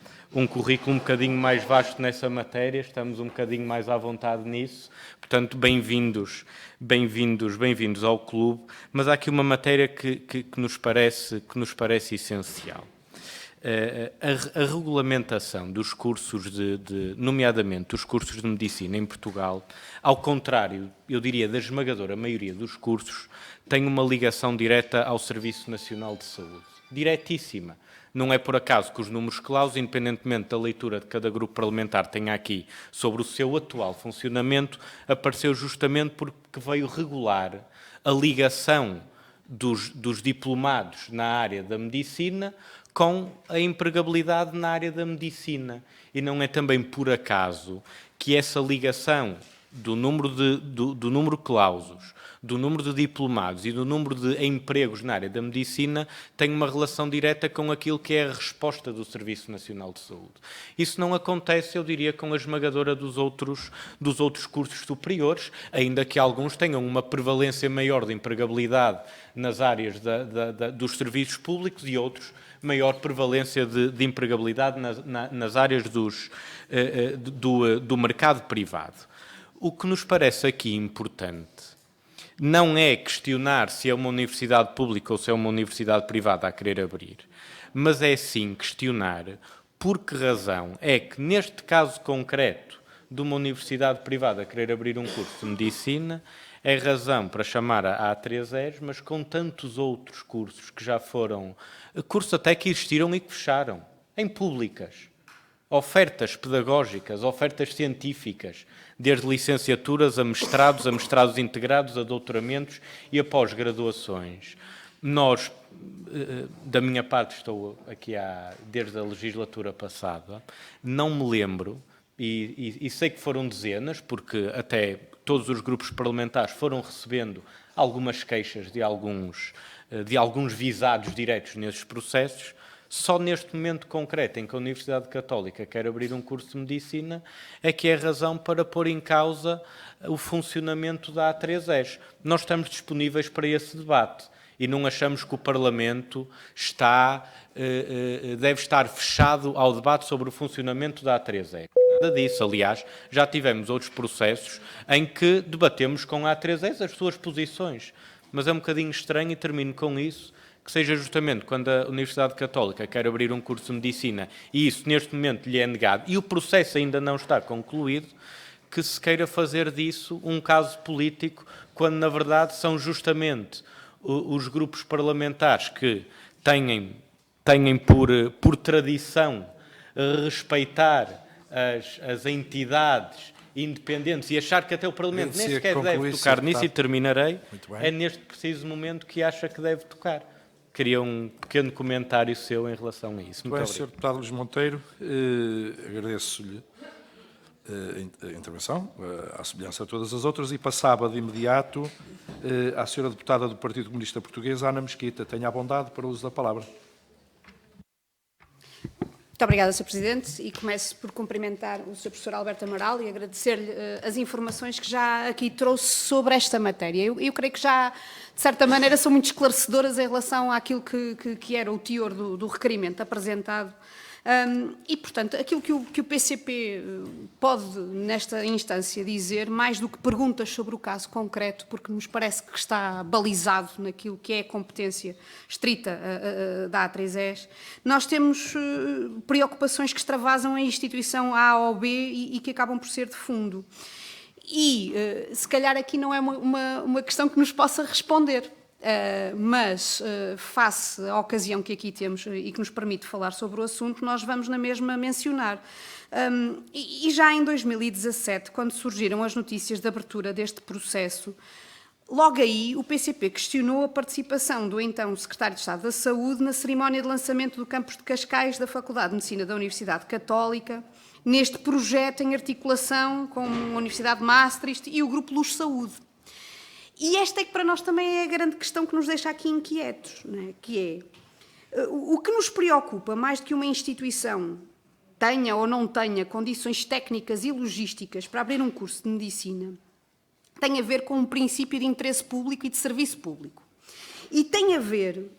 currículo um bocadinho mais vasto nessa matéria, estamos um bocadinho mais à vontade nisso, portanto, bem-vindos ao clube, mas há aqui uma matéria que nos parece essencial. A regulamentação dos cursos, nomeadamente dos cursos de medicina em Portugal, ao contrário, eu diria, da esmagadora maioria dos cursos, tem uma ligação direta ao Serviço Nacional de Saúde. Diretíssima. Não é por acaso que os números claus, independentemente da leitura de cada grupo parlamentar tenha aqui sobre o seu atual funcionamento, apareceu justamente porque veio regular a ligação dos diplomados na área da medicina com a empregabilidade na área da medicina. E não é também por acaso que essa ligação do número clausos, do número de diplomados e do número de empregos na área da medicina tem uma relação direta com aquilo que é a resposta do Serviço Nacional de Saúde. Isso não acontece, eu diria, com a esmagadora dos outros cursos superiores, ainda que alguns tenham uma prevalência maior de empregabilidade nas áreas dos serviços públicos e outros maior prevalência de empregabilidade nas áreas do mercado privado. O que nos parece aqui importante não é questionar se é uma universidade pública ou se é uma universidade privada a querer abrir, mas é sim questionar por que razão é que, neste caso concreto de uma universidade privada a querer abrir um curso de medicina, é razão para chamar a A3ES, mas com tantos outros cursos que já foram, cursos até que existiram e que fecharam, em públicas, ofertas pedagógicas, ofertas científicas, desde licenciaturas a mestrados integrados, a doutoramentos e a pós-graduações. Nós, da minha parte, estou aqui desde a legislatura passada, não me lembro, e sei que foram dezenas, porque até todos os grupos parlamentares foram recebendo algumas queixas de alguns visados diretos nesses processos. Só neste momento concreto em que a Universidade Católica quer abrir um curso de medicina é que é razão para pôr em causa o funcionamento da A3ES. Nós estamos disponíveis para esse debate e não achamos que o Parlamento deve estar fechado ao debate sobre o funcionamento da A3ES. Nada disso, aliás, já tivemos outros processos em que debatemos com a A3ES as suas posições, mas é um bocadinho estranho, e termino com isso, que seja justamente quando a Universidade Católica quer abrir um curso de medicina e isso neste momento lhe é negado e o processo ainda não está concluído, que se queira fazer disso um caso político, quando na verdade são justamente os grupos parlamentares que têm por tradição respeitar as entidades independentes e achar que até o Parlamento nem sequer deve tocar nisso, e terminarei, é neste preciso momento que acha que deve tocar. Queria um pequeno comentário seu em relação a isso. Muito bem, Sr. Deputado Luís Monteiro, agradeço-lhe a intervenção, à semelhança de todas as outras, e passava de imediato à Sra. Deputada do Partido Comunista Português, Ana Mesquita. Tenha a bondade para o uso da palavra. Muito obrigada, Sr. Presidente, e começo por cumprimentar o Sr. Professor Alberto Amaral e agradecer-lhe as informações que já aqui trouxe sobre esta matéria. Eu creio que já, de certa maneira, são muito esclarecedoras em relação àquilo que era o teor do requerimento apresentado. E, portanto, aquilo que o PCP pode, nesta instância, dizer, mais do que perguntas sobre o caso concreto, porque nos parece que está balizado naquilo que é a competência estrita da A3ES, nós temos preocupações que extravasam a instituição A ou B e que acabam por ser de fundo. E, se calhar, aqui não é uma questão que nos possa responder. Mas, face à ocasião que aqui temos e que nos permite falar sobre o assunto, nós vamos na mesma mencionar. E já em 2017, quando surgiram as notícias de abertura deste processo, logo aí o PCP questionou a participação do então Secretário de Estado da Saúde na cerimónia de lançamento do campus de Cascais da Faculdade de Medicina da Universidade Católica, neste projeto em articulação com a Universidade de Maastricht e o Grupo Luz Saúde. E esta é que para nós também é a grande questão que nos deixa aqui inquietos, não é? Que é o que nos preocupa mais do que uma instituição tenha ou não tenha condições técnicas e logísticas para abrir um curso de medicina, tem a ver com um princípio de interesse público e de serviço público. E tem a ver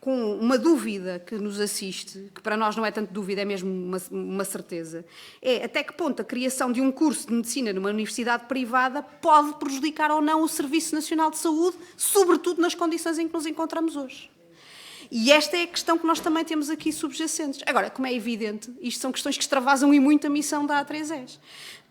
com uma dúvida que nos assiste, que para nós não é tanto dúvida, é mesmo uma certeza, é até que ponto a criação de um curso de medicina numa universidade privada pode prejudicar ou não o Serviço Nacional de Saúde, sobretudo nas condições em que nos encontramos hoje. E esta é a questão que nós também temos aqui subjacentes. Agora, como é evidente, isto são questões que extravasam e muito a missão da A3ES,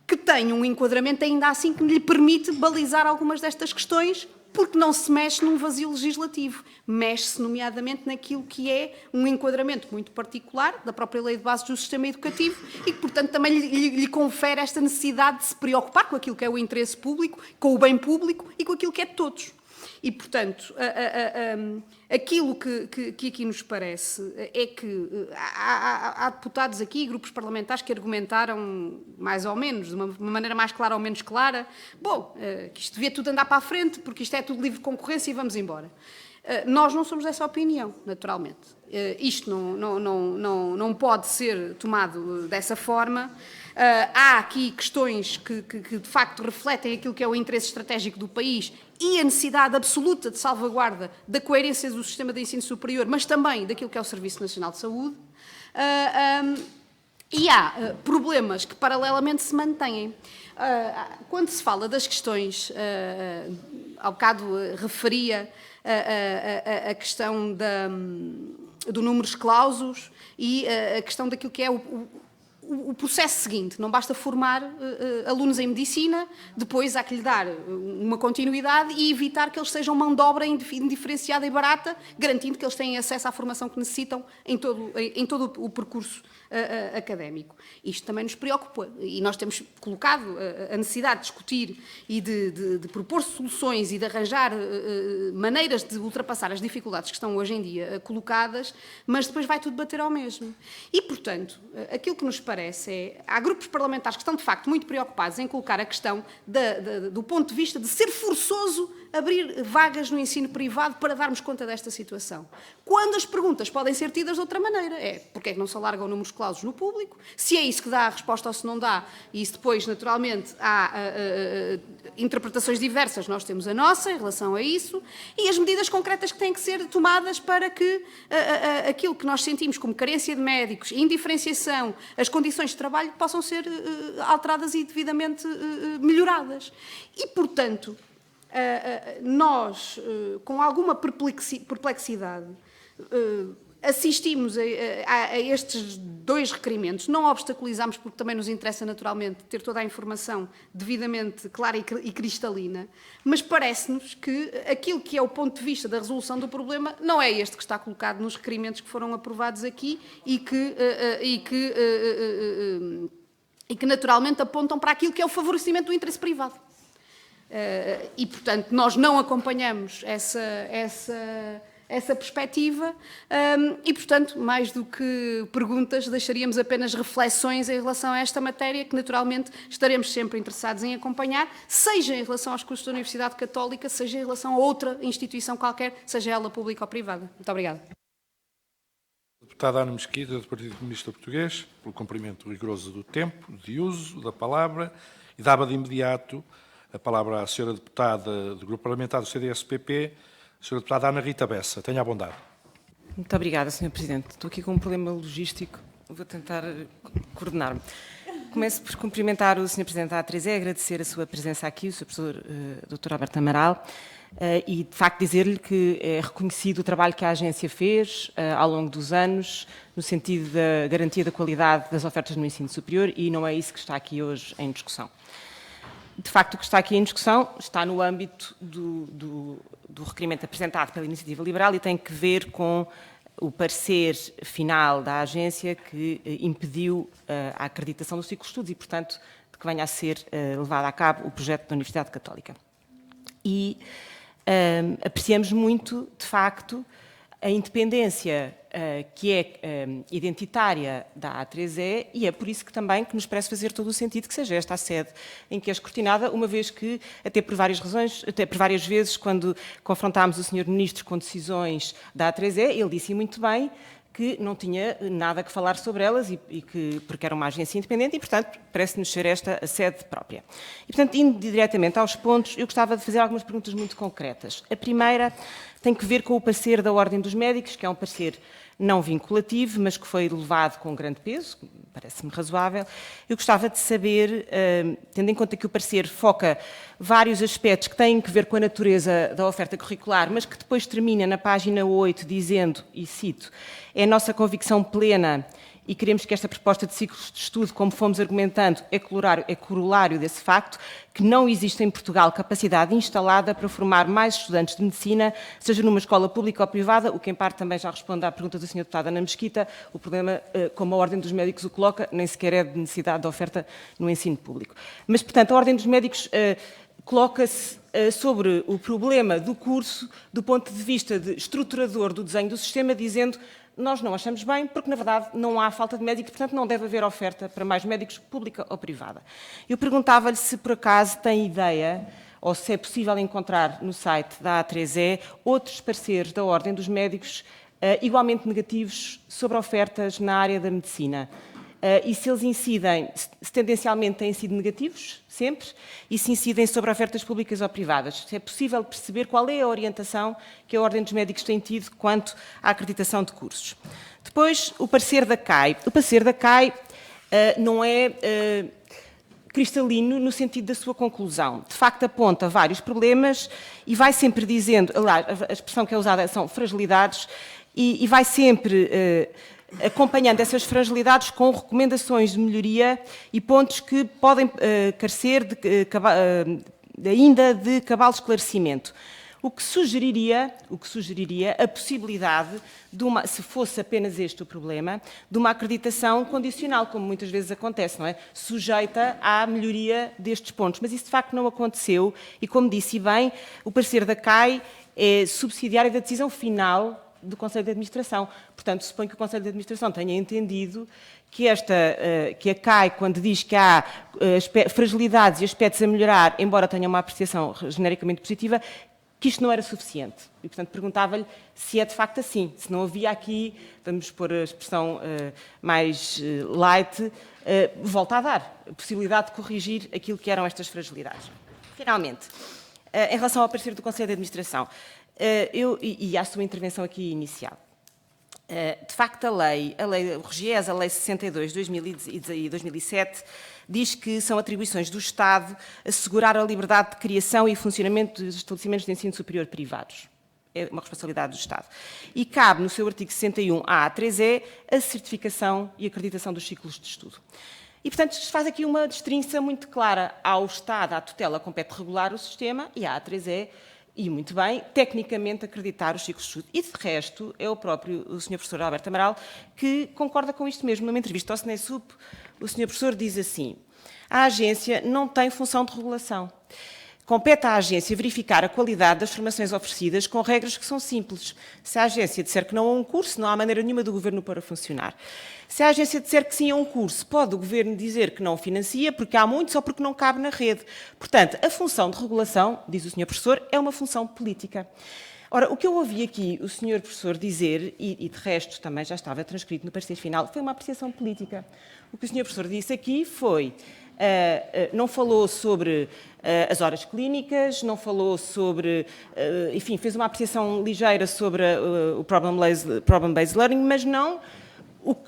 que tem um enquadramento ainda assim que lhe permite balizar algumas destas questões, porque não se mexe num vazio legislativo, mexe-se nomeadamente naquilo que é um enquadramento muito particular da própria Lei de Bases do Sistema Educativo e que, portanto, também lhe confere esta necessidade de se preocupar com aquilo que é o interesse público, com o bem público e com aquilo que é de todos. E, portanto, aquilo que aqui nos parece é que há deputados aqui, grupos parlamentares, que argumentaram mais ou menos, de uma maneira mais clara ou menos clara, que isto devia tudo andar para a frente, porque isto é tudo livre concorrência e vamos embora. Nós não somos dessa opinião, naturalmente. Isto não pode ser tomado dessa forma. Há aqui questões que de facto refletem aquilo que é o interesse estratégico do país e a necessidade absoluta de salvaguarda da coerência do sistema de ensino superior, mas também daquilo que é o Serviço Nacional de Saúde. E há problemas que paralelamente se mantêm. Quando se fala das questões, ao bocado referia a questão do números clausos e a questão daquilo que é o processo seguinte. Não basta formar alunos em medicina, depois há que lhe dar uma continuidade e evitar que eles sejam mão de obra indiferenciada e barata, garantindo que eles têm acesso à formação que necessitam em todo o percurso académico. Isto também nos preocupa e nós temos colocado a necessidade de discutir e de propor soluções e de arranjar maneiras de ultrapassar as dificuldades que estão hoje em dia colocadas, mas depois vai tudo bater ao mesmo. E, portanto, aquilo que nos parece há grupos parlamentares que estão, de facto, muito preocupados em colocar a questão do ponto de vista de ser forçoso abrir vagas no ensino privado para darmos conta desta situação. Quando as perguntas podem ser tidas de outra maneira. Porque é que não se alargam números clausos no público? Se é isso que dá a resposta ou se não dá, e isso depois, naturalmente, há interpretações diversas, nós temos a nossa em relação a isso, e as medidas concretas que têm que ser tomadas para que aquilo que nós sentimos como carência de médicos, indiferenciação, as condições de trabalho possam ser alteradas e devidamente melhoradas. E, portanto, nós, com alguma perplexidade, assistimos a estes dois requerimentos, não obstaculizamos porque também nos interessa naturalmente ter toda a informação devidamente clara e cristalina, mas parece-nos que aquilo que é o ponto de vista da resolução do problema não é este que está colocado nos requerimentos que foram aprovados aqui e que naturalmente apontam para aquilo que é o favorecimento do interesse privado. E, portanto, nós não acompanhamos essa perspectiva e, portanto, mais do que perguntas, deixaríamos apenas reflexões em relação a esta matéria que, naturalmente, estaremos sempre interessados em acompanhar, seja em relação aos cursos da Universidade Católica, seja em relação a outra instituição qualquer, seja ela pública ou privada. Muito obrigada. Deputada Ana Mesquita, do Partido Comunista Português, pelo cumprimento rigoroso do tempo de uso da palavra, e dava de imediato a palavra à senhora deputada do Grupo Parlamentar do CDS-PP, a senhora deputada Ana Rita Bessa. Tenha a bondade. Muito obrigada, Sr. Presidente. Estou aqui com um problema logístico, vou tentar coordenar-me. Começo por cumprimentar o Sr. Presidente da A3E, agradecer a sua presença aqui, o Sr. Professor Dr. Alberto Amaral, e de facto dizer-lhe que é reconhecido o trabalho que a agência fez ao longo dos anos, no sentido da garantia da qualidade das ofertas no ensino superior, e não é isso que está aqui hoje em discussão. De facto, o que está aqui em discussão está no âmbito do requerimento apresentado pela Iniciativa Liberal e tem que ver com o parecer final da agência que impediu a acreditação do ciclo de estudos e, portanto, de que venha a ser levado a cabo o projeto da Universidade Católica. E apreciamos muito, de facto, a independência que é identitária da A3E e é por isso que também que nos parece fazer todo o sentido que seja esta a sede em que é escrutinada, uma vez que, até por várias razões, até por várias vezes, quando confrontámos o Sr. Ministro com decisões da A3E, ele disse muito bem que não tinha nada que falar sobre elas e que, porque era uma agência independente e, portanto, parece-nos ser esta a sede própria. E, portanto, indo diretamente aos pontos, eu gostava de fazer algumas perguntas muito concretas. A primeira tem que ver com o parecer da Ordem dos Médicos, que é um parecer não vinculativo, mas que foi levado com grande peso, parece-me razoável. Eu gostava de saber, tendo em conta que o parecer foca vários aspectos que têm que ver com a natureza da oferta curricular, mas que depois termina na página 8 dizendo, e cito, é a nossa convicção plena e queremos que esta proposta de ciclos de estudo, como fomos argumentando, é corolário desse facto, que não existe em Portugal capacidade instalada para formar mais estudantes de medicina, seja numa escola pública ou privada, o que em parte também já responde à pergunta da Sra. Deputada Ana Mesquita, o problema, como a Ordem dos Médicos o coloca, nem sequer é de necessidade de oferta no ensino público. Mas, portanto, a Ordem dos Médicos coloca-se sobre o problema do curso do ponto de vista de estruturador do desenho do sistema, dizendo nós não achamos bem, porque, na verdade, não há falta de médicos, portanto, não deve haver oferta para mais médicos, pública ou privada. Eu perguntava-lhe se, por acaso, tem ideia, ou se é possível encontrar no site da A3E, outros pareceres da Ordem dos Médicos igualmente negativos sobre ofertas na área da medicina. E se eles incidem, se tendencialmente têm sido negativos, sempre, e se incidem sobre ofertas públicas ou privadas. Se é possível perceber qual é a orientação que a Ordem dos Médicos tem tido quanto à acreditação de cursos. Depois, o parecer da CAI. O parecer da CAI não é cristalino no sentido da sua conclusão. De facto, aponta vários problemas e vai sempre dizendo, a expressão que é usada são fragilidades, e vai sempre acompanhando essas fragilidades com recomendações de melhoria e pontos que podem carecer ainda de cabal esclarecimento. O que sugeriria a possibilidade, se fosse apenas este o problema, de uma acreditação condicional, como muitas vezes acontece, não é? Sujeita à melhoria destes pontos. Mas isso de facto não aconteceu e, como disse bem, o parecer da CAI é subsidiário da decisão final do Conselho de Administração. Portanto, suponho que o Conselho de Administração tenha entendido que a CAI, quando diz que há fragilidades e aspectos a melhorar, embora tenha uma apreciação genericamente positiva, que isto não era suficiente. E, portanto, perguntava-lhe se é de facto assim, se não havia aqui, vamos pôr a expressão mais light, volta a dar, a possibilidade de corrigir aquilo que eram estas fragilidades. Finalmente, em relação ao parecer do Conselho de Administração, e à sua intervenção aqui inicial. De facto, o RGES, a Lei 62 de 2007, diz que são atribuições do Estado assegurar a liberdade de criação e funcionamento dos estabelecimentos de ensino superior privados. É uma responsabilidade do Estado. E cabe, no seu artigo 61 à A3E, a certificação e acreditação dos ciclos de estudo. E, portanto, se faz aqui uma distinção muito clara. Ao Estado, à tutela, compete regular o sistema e à A3E, e muito bem, tecnicamente acreditar os ciclos de estudo. E, de resto, é o próprio o Sr. Professor Alberto Amaral que concorda com isto mesmo. Numa entrevista ao Cinesup, o Sr. Professor diz assim: a agência não tem função de regulação. Compete à agência verificar a qualidade das formações oferecidas com regras que são simples. Se a agência disser que não há um curso, não há maneira nenhuma do Governo para funcionar. Se a agência disser que sim a um curso, pode o Governo dizer que não financia porque há muitos ou porque não cabe na rede. Portanto, a função de regulação, diz o Sr. Professor, é uma função política. Ora, o que eu ouvi aqui o Sr. Professor dizer, e de resto também já estava transcrito no parecer final, foi uma apreciação política. O que o Sr. Professor disse aqui foi, não falou sobre as horas clínicas, não falou sobre, enfim, fez uma apreciação ligeira sobre o problem-based learning, mas não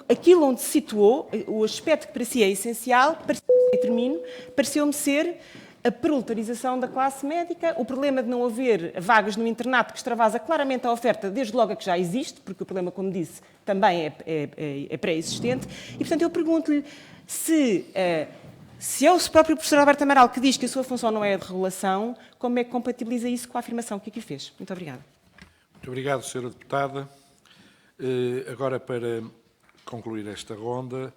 aquilo onde se situou, o aspecto que para si é essencial, e termino, pareceu-me ser a proletarização da classe médica, o problema de não haver vagas no internato que extravasa claramente a oferta, desde logo a que já existe, porque o problema, como disse, também é pré-existente. E, portanto, eu pergunto-lhe se é o próprio professor Alberto Amaral que diz que a sua função não é a de regulação, como é que compatibiliza isso com a afirmação que aqui fez? Muito obrigada. Muito obrigado, Sra. Deputada. Agora, para concluir esta ronda,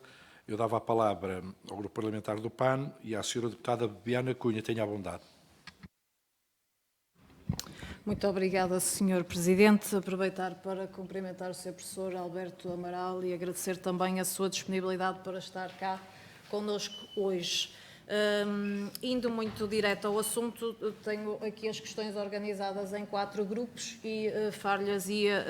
eu dava a palavra ao Grupo Parlamentar do PAN e à Sra. Deputada Bibiana Cunha. Tenha a bondade. Muito obrigada, Sr. Presidente. Aproveitar para cumprimentar o Sr. Professor Alberto Amaral e agradecer também a sua disponibilidade para estar cá connosco hoje. Indo muito direto ao assunto, tenho aqui as questões organizadas em 4 grupos e far-lhes ia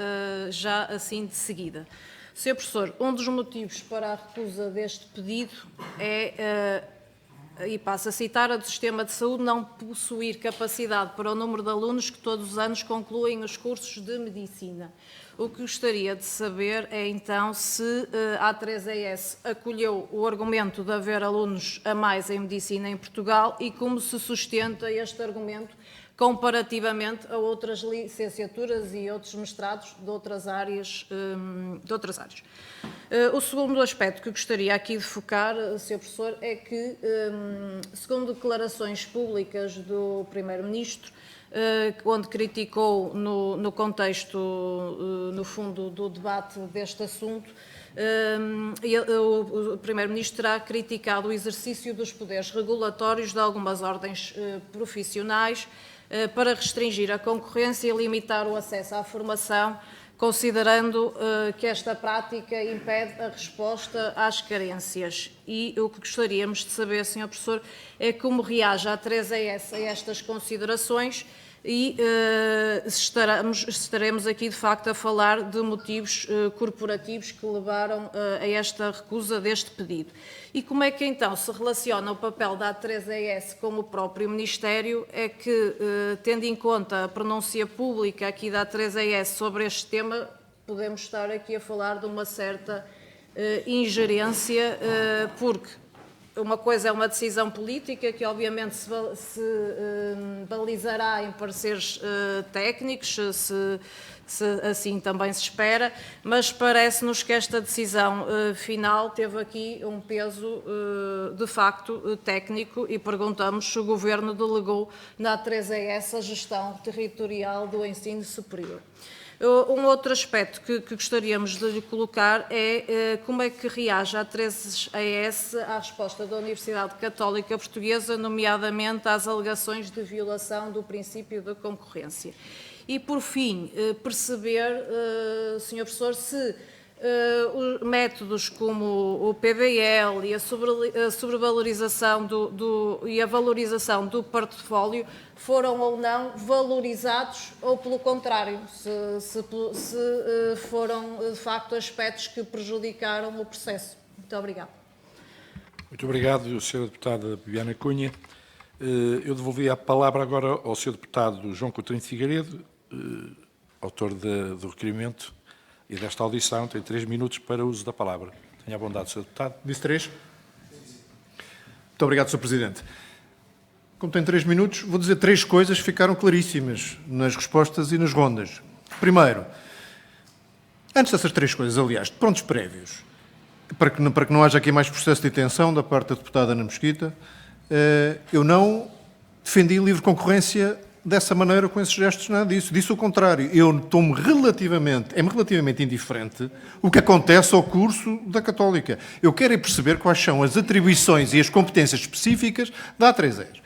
já assim de seguida. Sr. Professor, um dos motivos para a recusa deste pedido é, e passo a citar, a do Sistema de Saúde não possuir capacidade para o número de alunos que todos os anos concluem os cursos de Medicina. O que gostaria de saber é, então, se a A3ES acolheu o argumento de haver alunos a mais em Medicina em Portugal e como se sustenta este argumento comparativamente a outras licenciaturas e outros mestrados de outras áreas. O segundo aspecto que gostaria aqui de focar, Sr. Professor, é que, segundo declarações públicas do Primeiro-Ministro, onde criticou, no contexto, no fundo, do debate deste assunto, o Primeiro-Ministro terá criticado o exercício dos poderes regulatórios de algumas ordens profissionais para restringir a concorrência e limitar o acesso à formação, considerando que esta prática impede a resposta às carências. E o que gostaríamos de saber, Sr. Professor, é como reage a A3ES a estas considerações e estaremos aqui, de facto, a falar de motivos corporativos que levaram a esta recusa deste pedido. E como é que, então, se relaciona o papel da A3ES com o próprio Ministério? É que, tendo em conta a pronúncia pública aqui da A3ES sobre este tema, podemos estar aqui a falar de uma certa ingerência, porque uma coisa é uma decisão política que, obviamente, se balizará em pareceres técnicos, se assim também se espera, mas parece-nos que esta decisão final teve aqui um peso, de facto, técnico e perguntamos se o Governo delegou na A3ES a gestão territorial do ensino superior. Um outro aspecto que gostaríamos de lhe colocar é como é que reage a A3ES à resposta da Universidade Católica Portuguesa, nomeadamente às alegações de violação do princípio da concorrência. E, por fim, perceber, Sr. Professor, se métodos como o PBL e a sobrevalorização e a valorização do portfólio foram ou não valorizados, ou pelo contrário, se foram de facto aspectos que prejudicaram o processo. Muito obrigada. Muito obrigado, Sra. Deputada Bibiana Cunha. Eu devolvi a palavra agora ao Sr. Deputado João Coutinho Figueiredo, autor do requerimento e desta audição. Tem 3 minutos para o uso da palavra. Tenha a bondade, Sr. Deputado. Disse 3? Muito obrigado, Sr. Presidente. Como tem 3 minutos, vou dizer 3 coisas que ficaram claríssimas nas respostas e nas rondas. Primeiro, antes dessas 3 coisas, aliás, de prontos prévios, para que não haja aqui mais processo de detenção da parte da deputada Ana Mesquita, eu não defendi livre concorrência dessa maneira, com esses gestos, nada disso. Disse o contrário. Eu estou-me relativamente indiferente o que acontece ao curso da Católica. Eu quero é perceber quais são as atribuições e as competências específicas da A3ES.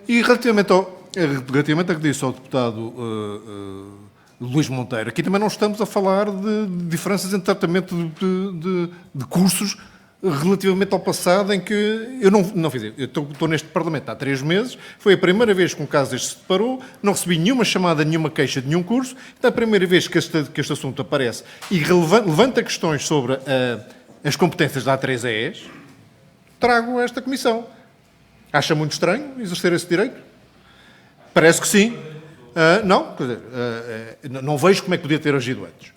E relativamente a que disse ao deputado Luís Monteiro, aqui também não estamos a falar de diferenças em tratamento de cursos relativamente ao passado em que eu não fiz. Eu estou neste Parlamento há 3 meses, foi a primeira vez que um caso deste se deparou, não recebi nenhuma chamada, nenhuma queixa de nenhum curso, é a primeira vez que este assunto aparece e levanta questões sobre as competências da A3ES, trago a esta comissão. Acha muito estranho exercer esse direito? Parece que sim. Não, quer dizer, não vejo como é que podia ter agido antes.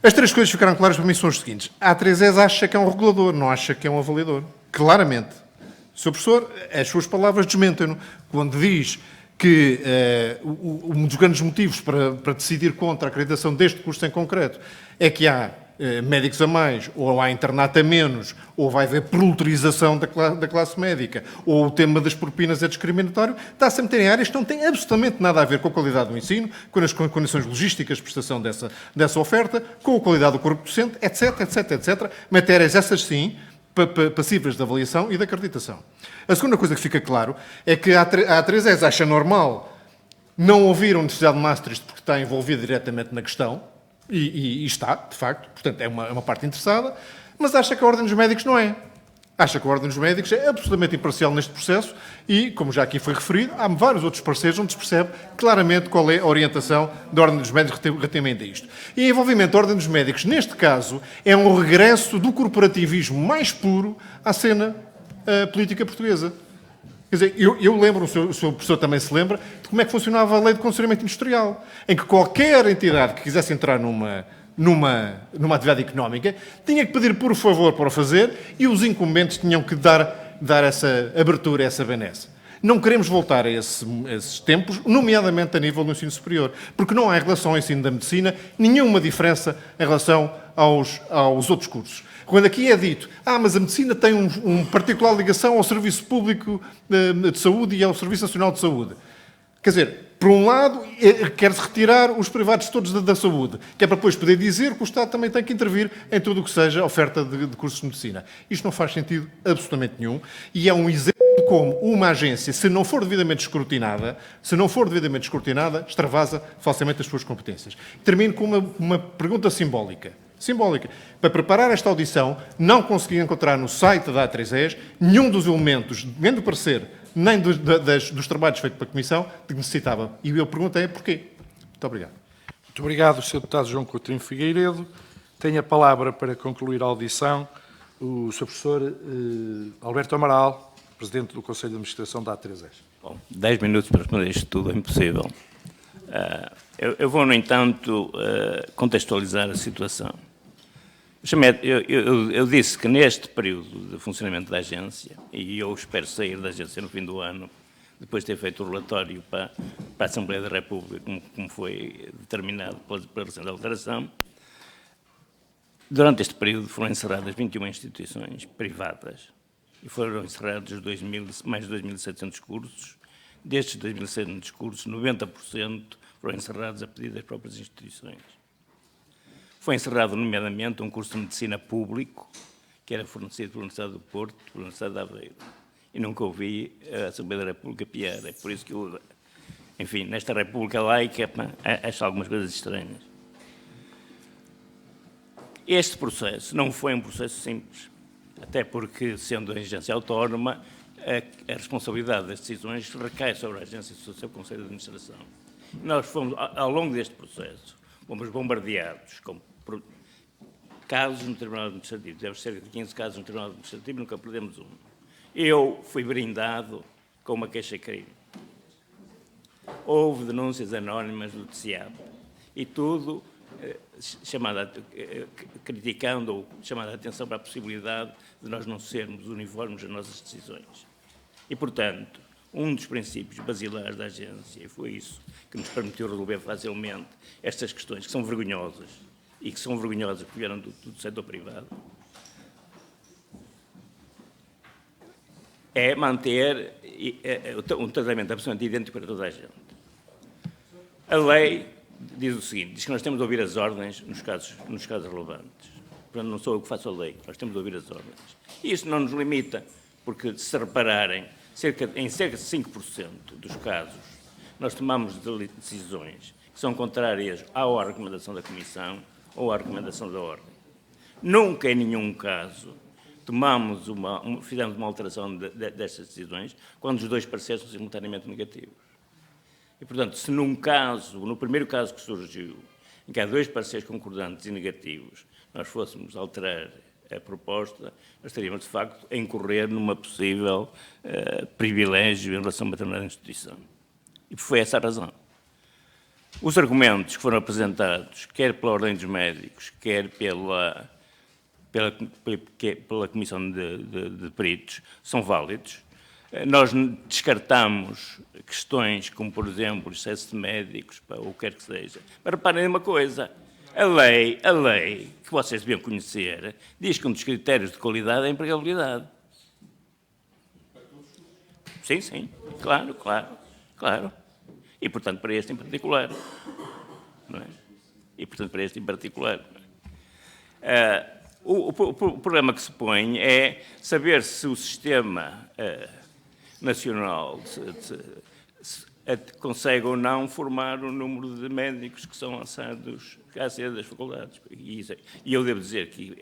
As 3 coisas ficaram claras para mim são as seguintes. A A3ES acha que é um regulador, não acha que é um avaliador. Claramente. Sr. Professor, as suas palavras desmentem-no. Quando diz que um dos grandes motivos para decidir contra a acreditação deste curso em concreto é que há médicos a mais, ou há internato a menos, ou vai haver proletização da classe médica, ou o tema das propinas é discriminatório, está-se a meter em áreas que não têm absolutamente nada a ver com a qualidade do ensino, com as condições logísticas de prestação dessa oferta, com a qualidade do corpo docente, etc, etc, etc. Matérias essas sim, passíveis de avaliação e de acreditação. A segunda coisa que fica claro é que a A3ES acha normal não ouvir a Universidade de Maastricht porque está envolvida diretamente na questão, e está, de facto, portanto é uma parte interessada, mas acha que a Ordem dos Médicos não é. Acha que a Ordem dos Médicos é absolutamente imparcial neste processo e, como já aqui foi referido, há vários outros pareceres onde se percebe claramente qual é a orientação da Ordem dos Médicos relativamente a isto. E o envolvimento da Ordem dos Médicos, neste caso, é um regresso do corporativismo mais puro à cena política portuguesa. Quer dizer, eu lembro, o Sr. Professor também se lembra, de como é que funcionava a lei de condicionamento industrial, em que qualquer entidade que quisesse entrar numa atividade económica tinha que pedir por favor para o fazer e os incumbentes tinham que dar essa abertura, essa benesse. Não queremos voltar a esses tempos, nomeadamente a nível do ensino superior, porque não há em relação ao ensino da medicina nenhuma diferença em relação aos outros cursos. Quando aqui é dito, mas a medicina tem uma particular ligação ao Serviço Público de Saúde e ao Serviço Nacional de Saúde. Quer dizer, por um lado, quer-se retirar os privados todos da saúde, que é para depois poder dizer que o Estado também tem que intervir em tudo o que seja oferta de cursos de medicina. Isto não faz sentido absolutamente nenhum e é um exemplo de como uma agência, se não for devidamente escrutinada, extravasa falsamente as suas competências. Termino com uma pergunta simbólica. Para preparar esta audição, não consegui encontrar no site da A3ES nenhum dos elementos, nem do parecer, nem dos trabalhos feitos pela Comissão, de que necessitava. E eu perguntei porquê. Muito obrigado. Muito obrigado, Sr. Deputado João Coutinho Figueiredo. Tem a palavra para concluir a audição o Sr. Professor Alberto Amaral, Presidente do Conselho de Administração da A3ES. Bom, 10 minutos para responder isto tudo é impossível. Eu vou, no entanto, contextualizar a situação. Eu disse que neste período de funcionamento da agência, e eu espero sair da agência no fim do ano, depois de ter feito o relatório para a Assembleia da República, como foi determinado pela recente alteração, durante este período foram encerradas 21 instituições privadas e foram encerrados mais de 2.700 cursos. Destes 2.700 cursos, 90% foram encerrados a pedido das próprias instituições. Foi encerrado, nomeadamente, um curso de medicina público, que era fornecido pela Universidade do Porto, pela Universidade de Aveiro. E nunca ouvi a Assembleia da República piar. É por isso que eu, enfim, nesta República laica, acho algumas coisas estranhas. Este processo não foi um processo simples, até porque, sendo a agência autónoma, a responsabilidade das decisões recai sobre a agência e sobre o seu Conselho de Administração. Nós fomos, ao longo deste processo, fomos bombardeados com casos no Tribunal Administrativo. Tivemos cerca de 15 casos no Tribunal Administrativo e nunca perdemos um. Eu fui brindado com uma queixa-crime. Houve denúncias anónimas do TCIAP e tudo criticando ou chamando a atenção para a possibilidade de nós não sermos uniformes nas nossas decisões. E, portanto, um dos princípios basilares da agência, e foi isso que nos permitiu resolver facilmente estas questões, que são vergonhosas, e que são vergonhosas porque vieram do setor privado, é manter um tratamento absolutamente idêntico para toda a gente. A lei diz o seguinte, diz que nós temos de ouvir as ordens nos casos relevantes. Portanto, não sou eu que faço a lei, nós temos de ouvir as ordens. E isso não nos limita, porque, se repararem, em cerca de 5% dos casos, nós tomamos decisões que são contrárias à recomendação da Comissão ou à recomendação da Ordem. Nunca, em nenhum caso, fizemos uma alteração destas decisões quando os dois pareceres são simultaneamente negativos. E, portanto, se no primeiro caso que surgiu, em que há dois pareceres concordantes e negativos, nós fôssemos alterar a proposta, nós estaríamos, de facto, a incorrer numa possível privilégio em relação a uma determinada instituição. E foi essa a razão. Os argumentos que foram apresentados, quer pela Ordem dos Médicos, quer pela Comissão de Peritos, são válidos. Nós descartamos questões como, por exemplo, excesso de médicos, ou o que quer que seja. Mas reparem uma coisa, a lei, que vocês deviam conhecer, diz que um dos critérios de qualidade é a empregabilidade. Sim, claro. E, portanto, para este em particular. Não é? O problema que se põe é saber se o sistema nacional consegue ou não formar o número de médicos que são lançados à saída das faculdades. E eu devo dizer que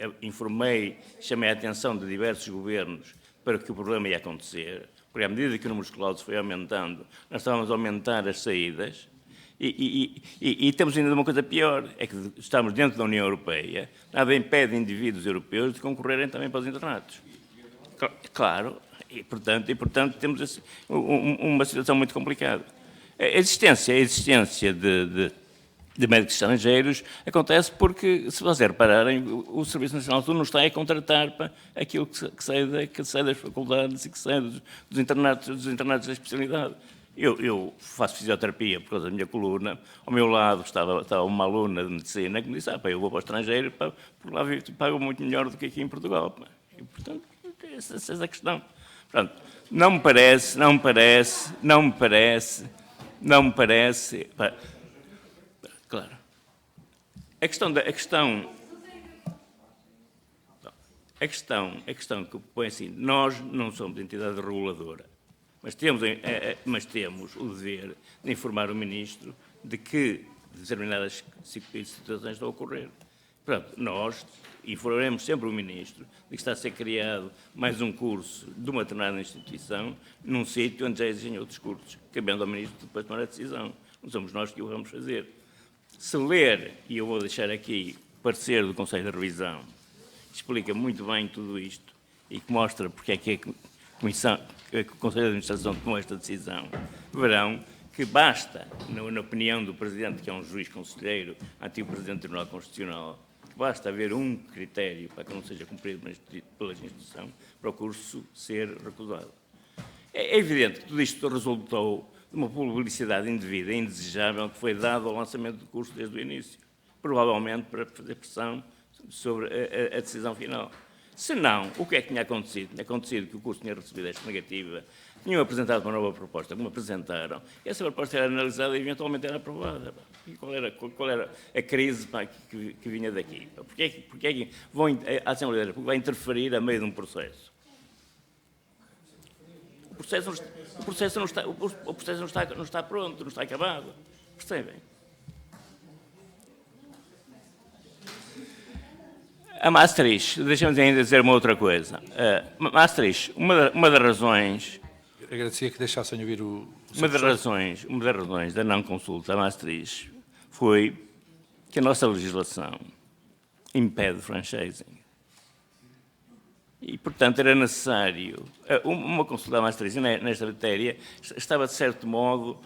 chamei a atenção de diversos governos para que o problema ia acontecer, porque à medida que o número escolar foi aumentando, nós estávamos a aumentar as saídas. E temos ainda uma coisa pior, é que estamos dentro da União Europeia, nada impede indivíduos europeus de concorrerem também para os internatos. Claro, e portanto temos uma situação muito complicada. A existência de médicos estrangeiros acontece porque, se vocês repararem, o Serviço Nacional de Saúde não está a contratar para aquilo que sai das faculdades e que sai dos internatos da especialidade. Eu faço fisioterapia por causa da minha coluna. Ao meu lado estava uma aluna de medicina que me disse: eu vou para o estrangeiro, porque lá pago muito melhor do que aqui em Portugal. E, portanto, essa é a questão. Portanto, não me parece. Claro. A questão que põe assim, nós não somos entidade reguladora. Mas temos o dever de informar o Ministro de que determinadas situações estão a ocorrer. Portanto, nós informaremos sempre o Ministro de que está a ser criado mais um curso de uma determinada instituição num sítio onde já existem outros cursos, cabendo ao Ministro depois tomar a decisão. Não somos nós que o vamos fazer. Se ler, e eu vou deixar aqui o parecer do Conselho de Revisão, que explica muito bem tudo isto e que mostra porque é que o Conselho de Administração tomou esta decisão, verão que basta, na opinião do Presidente, que é um juiz conselheiro, antigo Presidente do Tribunal Constitucional, que basta haver um critério para que não seja cumprido pela instituição para o curso ser recusado. É evidente que tudo isto resultou de uma publicidade indevida e indesejável que foi dada ao lançamento do curso desde o início, provavelmente para fazer pressão sobre a decisão final. Se não, o que é que tinha acontecido? Tinha acontecido que o curso tinha recebido esta negativa, tinham apresentado uma nova proposta, como apresentaram, e essa proposta era analisada e eventualmente era aprovada. E qual era a crise que vinha daqui? Porque é que a Assembleia da República vai interferir a meio de um processo? O processo não está pronto, não está acabado. Percebem? A Maastricht, deixa-me ainda dizer uma outra coisa. Maastricht, uma das razões... Agradecia que deixassem ouvir Uma das razões da não consulta a Maastricht foi que a nossa legislação impede franchising. E, portanto, era necessário... Uma consulta a Maastricht nesta matéria estava, de certo modo,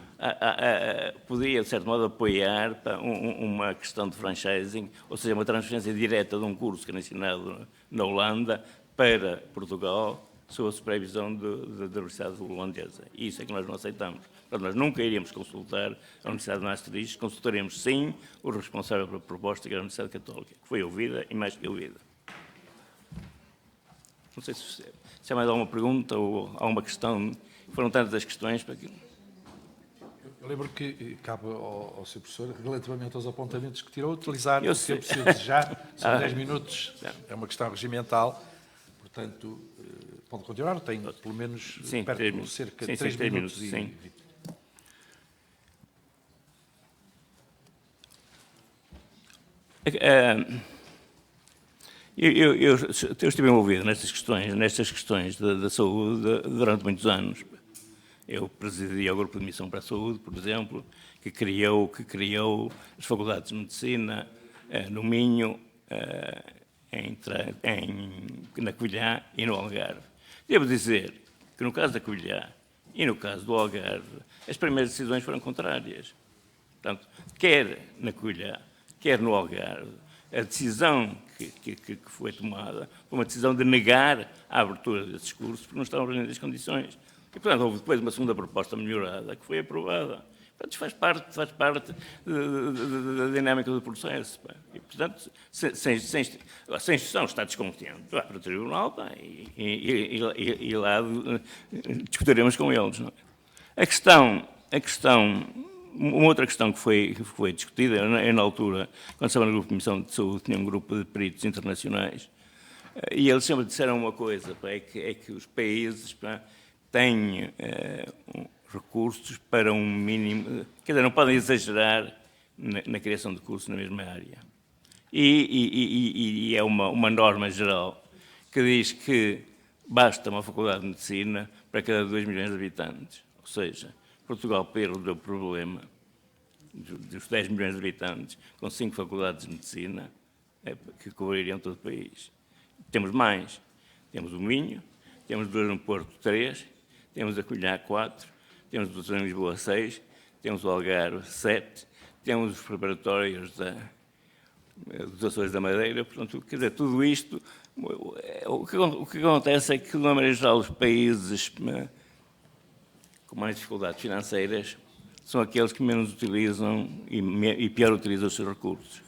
podia, de certo modo, apoiar uma questão de franchising, ou seja, uma transferência direta de um curso que era ensinado na Holanda para Portugal, sob a supervisão da Universidade Holandesa. E isso é que nós não aceitamos. Portanto, nós nunca iríamos consultar a Universidade de Maastricht, consultaremos, sim, o responsável pela proposta, que era a Universidade Católica, que foi ouvida e mais que ouvida. Não sei se há mais alguma pergunta ou alguma questão. Foram tantas as questões para que... Eu lembro que cabe ao Sr. Professor, relativamente aos apontamentos que tirou, utilizar Eu o sei. tempo se desejar. São 10 minutos, é uma questão regimental. Portanto, pode continuar, tem pelo menos Sim, perto de cerca de 3 minutos e sim. 20. Eu estive envolvido nestas questões da saúde durante muitos anos. Eu presidi o Grupo de Missão para a Saúde, por exemplo, que criou as faculdades de Medicina no Minho, na Covilhã e no Algarve. Devo dizer que no caso da Covilhã e no caso do Algarve, as primeiras decisões foram contrárias. Portanto, quer na Covilhã, quer no Algarve, a decisão que foi tomada foi uma decisão de negar a abertura desses cursos porque não estavam reunidas as condições. E, portanto, houve depois uma segunda proposta melhorada que foi aprovada. Portanto, faz parte da dinâmica do processo. E, portanto, se a instituição está descontente, vai para o tribunal e lá discutiremos com eles. Não é? Uma outra questão que foi discutida, eu na altura, quando estava no Grupo de Missão de Saúde, tinha um grupo de peritos internacionais, e eles sempre disseram uma coisa, é que os países têm recursos para um mínimo, quer dizer, não podem exagerar na criação de cursos na mesma área. E é uma norma geral que diz que basta uma faculdade de medicina para cada 2 milhões de habitantes. Ou seja, Portugal perdeu o problema dos 10 milhões de habitantes com 5 faculdades de medicina que cobririam todo o país. Temos mais. Temos o Minho, temos 2 no Porto, 3, temos a Covilhã, 4, temos o Doutor em Lisboa, 6, temos o Algarve, 7, temos os preparatórios dos Açores da Madeira. Portanto, quer dizer, tudo isto, o que acontece é que, de uma maneira geral, os países com mais dificuldades financeiras são aqueles que menos utilizam e pior utilizam os seus recursos.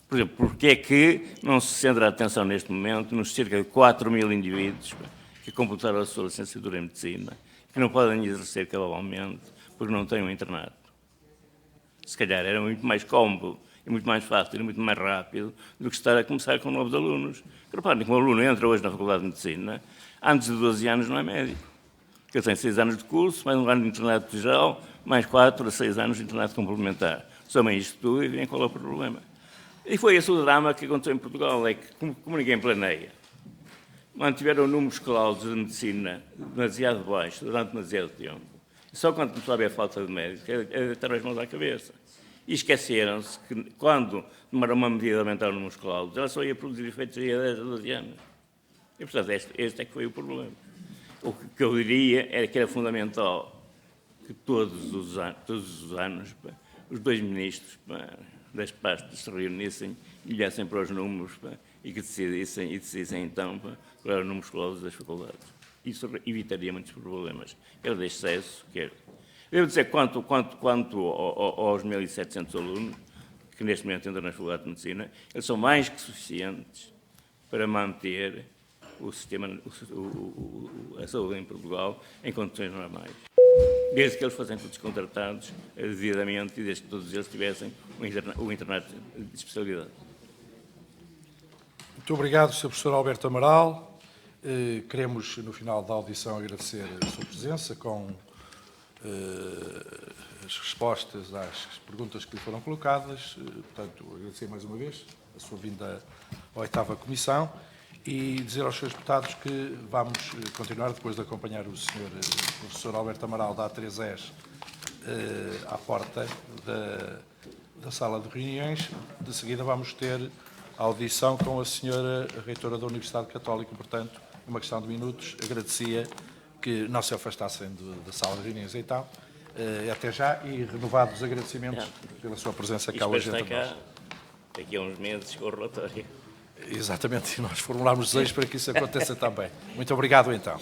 Por exemplo, porque é que não se centra a atenção neste momento nos cerca de 4 mil indivíduos que completaram a sua licenciatura em Medicina, que não podem exercer cabalmente porque não têm um internato? Se calhar era muito mais cómodo e muito mais fácil e muito mais rápido do que estar a começar com novos alunos. Reparem que um aluno entra hoje na Faculdade de Medicina, antes de 12 anos não é médico. Ele tem 6 anos de curso, mais 1 ano de internato geral, mais 4 a 6 anos de internato complementar. Somem isto tudo e veem qual é o problema. E foi esse o drama que aconteceu em Portugal, é que, como ninguém planeia, mantiveram números clausos de medicina demasiado baixos durante demasiado tempo. E só quando começou a haver falta de médicos, é deitar as mãos à cabeça. E esqueceram-se que, quando tomaram uma medida de aumentar os números clausos, ela só ia produzir efeitos aí a 10 a 12 anos. E, portanto, este é que foi o problema. O que eu diria era que era fundamental que todos os anos os 2 ministros das pastas se reunissem e olhassem para os números e que decidissem então qual era o número clausos das faculdades. Isso evitaria muitos problemas, quer de excesso, quer... Eu devo dizer, quanto aos 1.700 alunos que neste momento entram na Faculdade de Medicina, eles são mais que suficientes para manter o sistema, a saúde em Portugal em condições normais. Desde que eles fossem todos contratados devidamente e desde que todos eles tivessem o internato de especialidade. Muito obrigado, Sr. Professor Alberto Amaral. Queremos, no final da audição, agradecer a sua presença com as respostas às perguntas que lhe foram colocadas. Portanto, agradecer mais uma vez a sua vinda à 8ª Comissão e dizer aos senhores deputados que vamos continuar, depois de acompanhar o Sr. Professor Alberto Amaral da A3ES à porta da sala de reuniões. De seguida vamos ter a audição com a Sra. Reitora da Universidade Católica. Portanto, uma questão de minutos, agradecia que não se afastassem da sala de reuniões. Então, até já, e renovados os agradecimentos pela sua presença cá hoje entre nós. Daqui a uns meses com o relatório. Exatamente, e nós formulámos desejos para que isso aconteça também. Muito obrigado, então.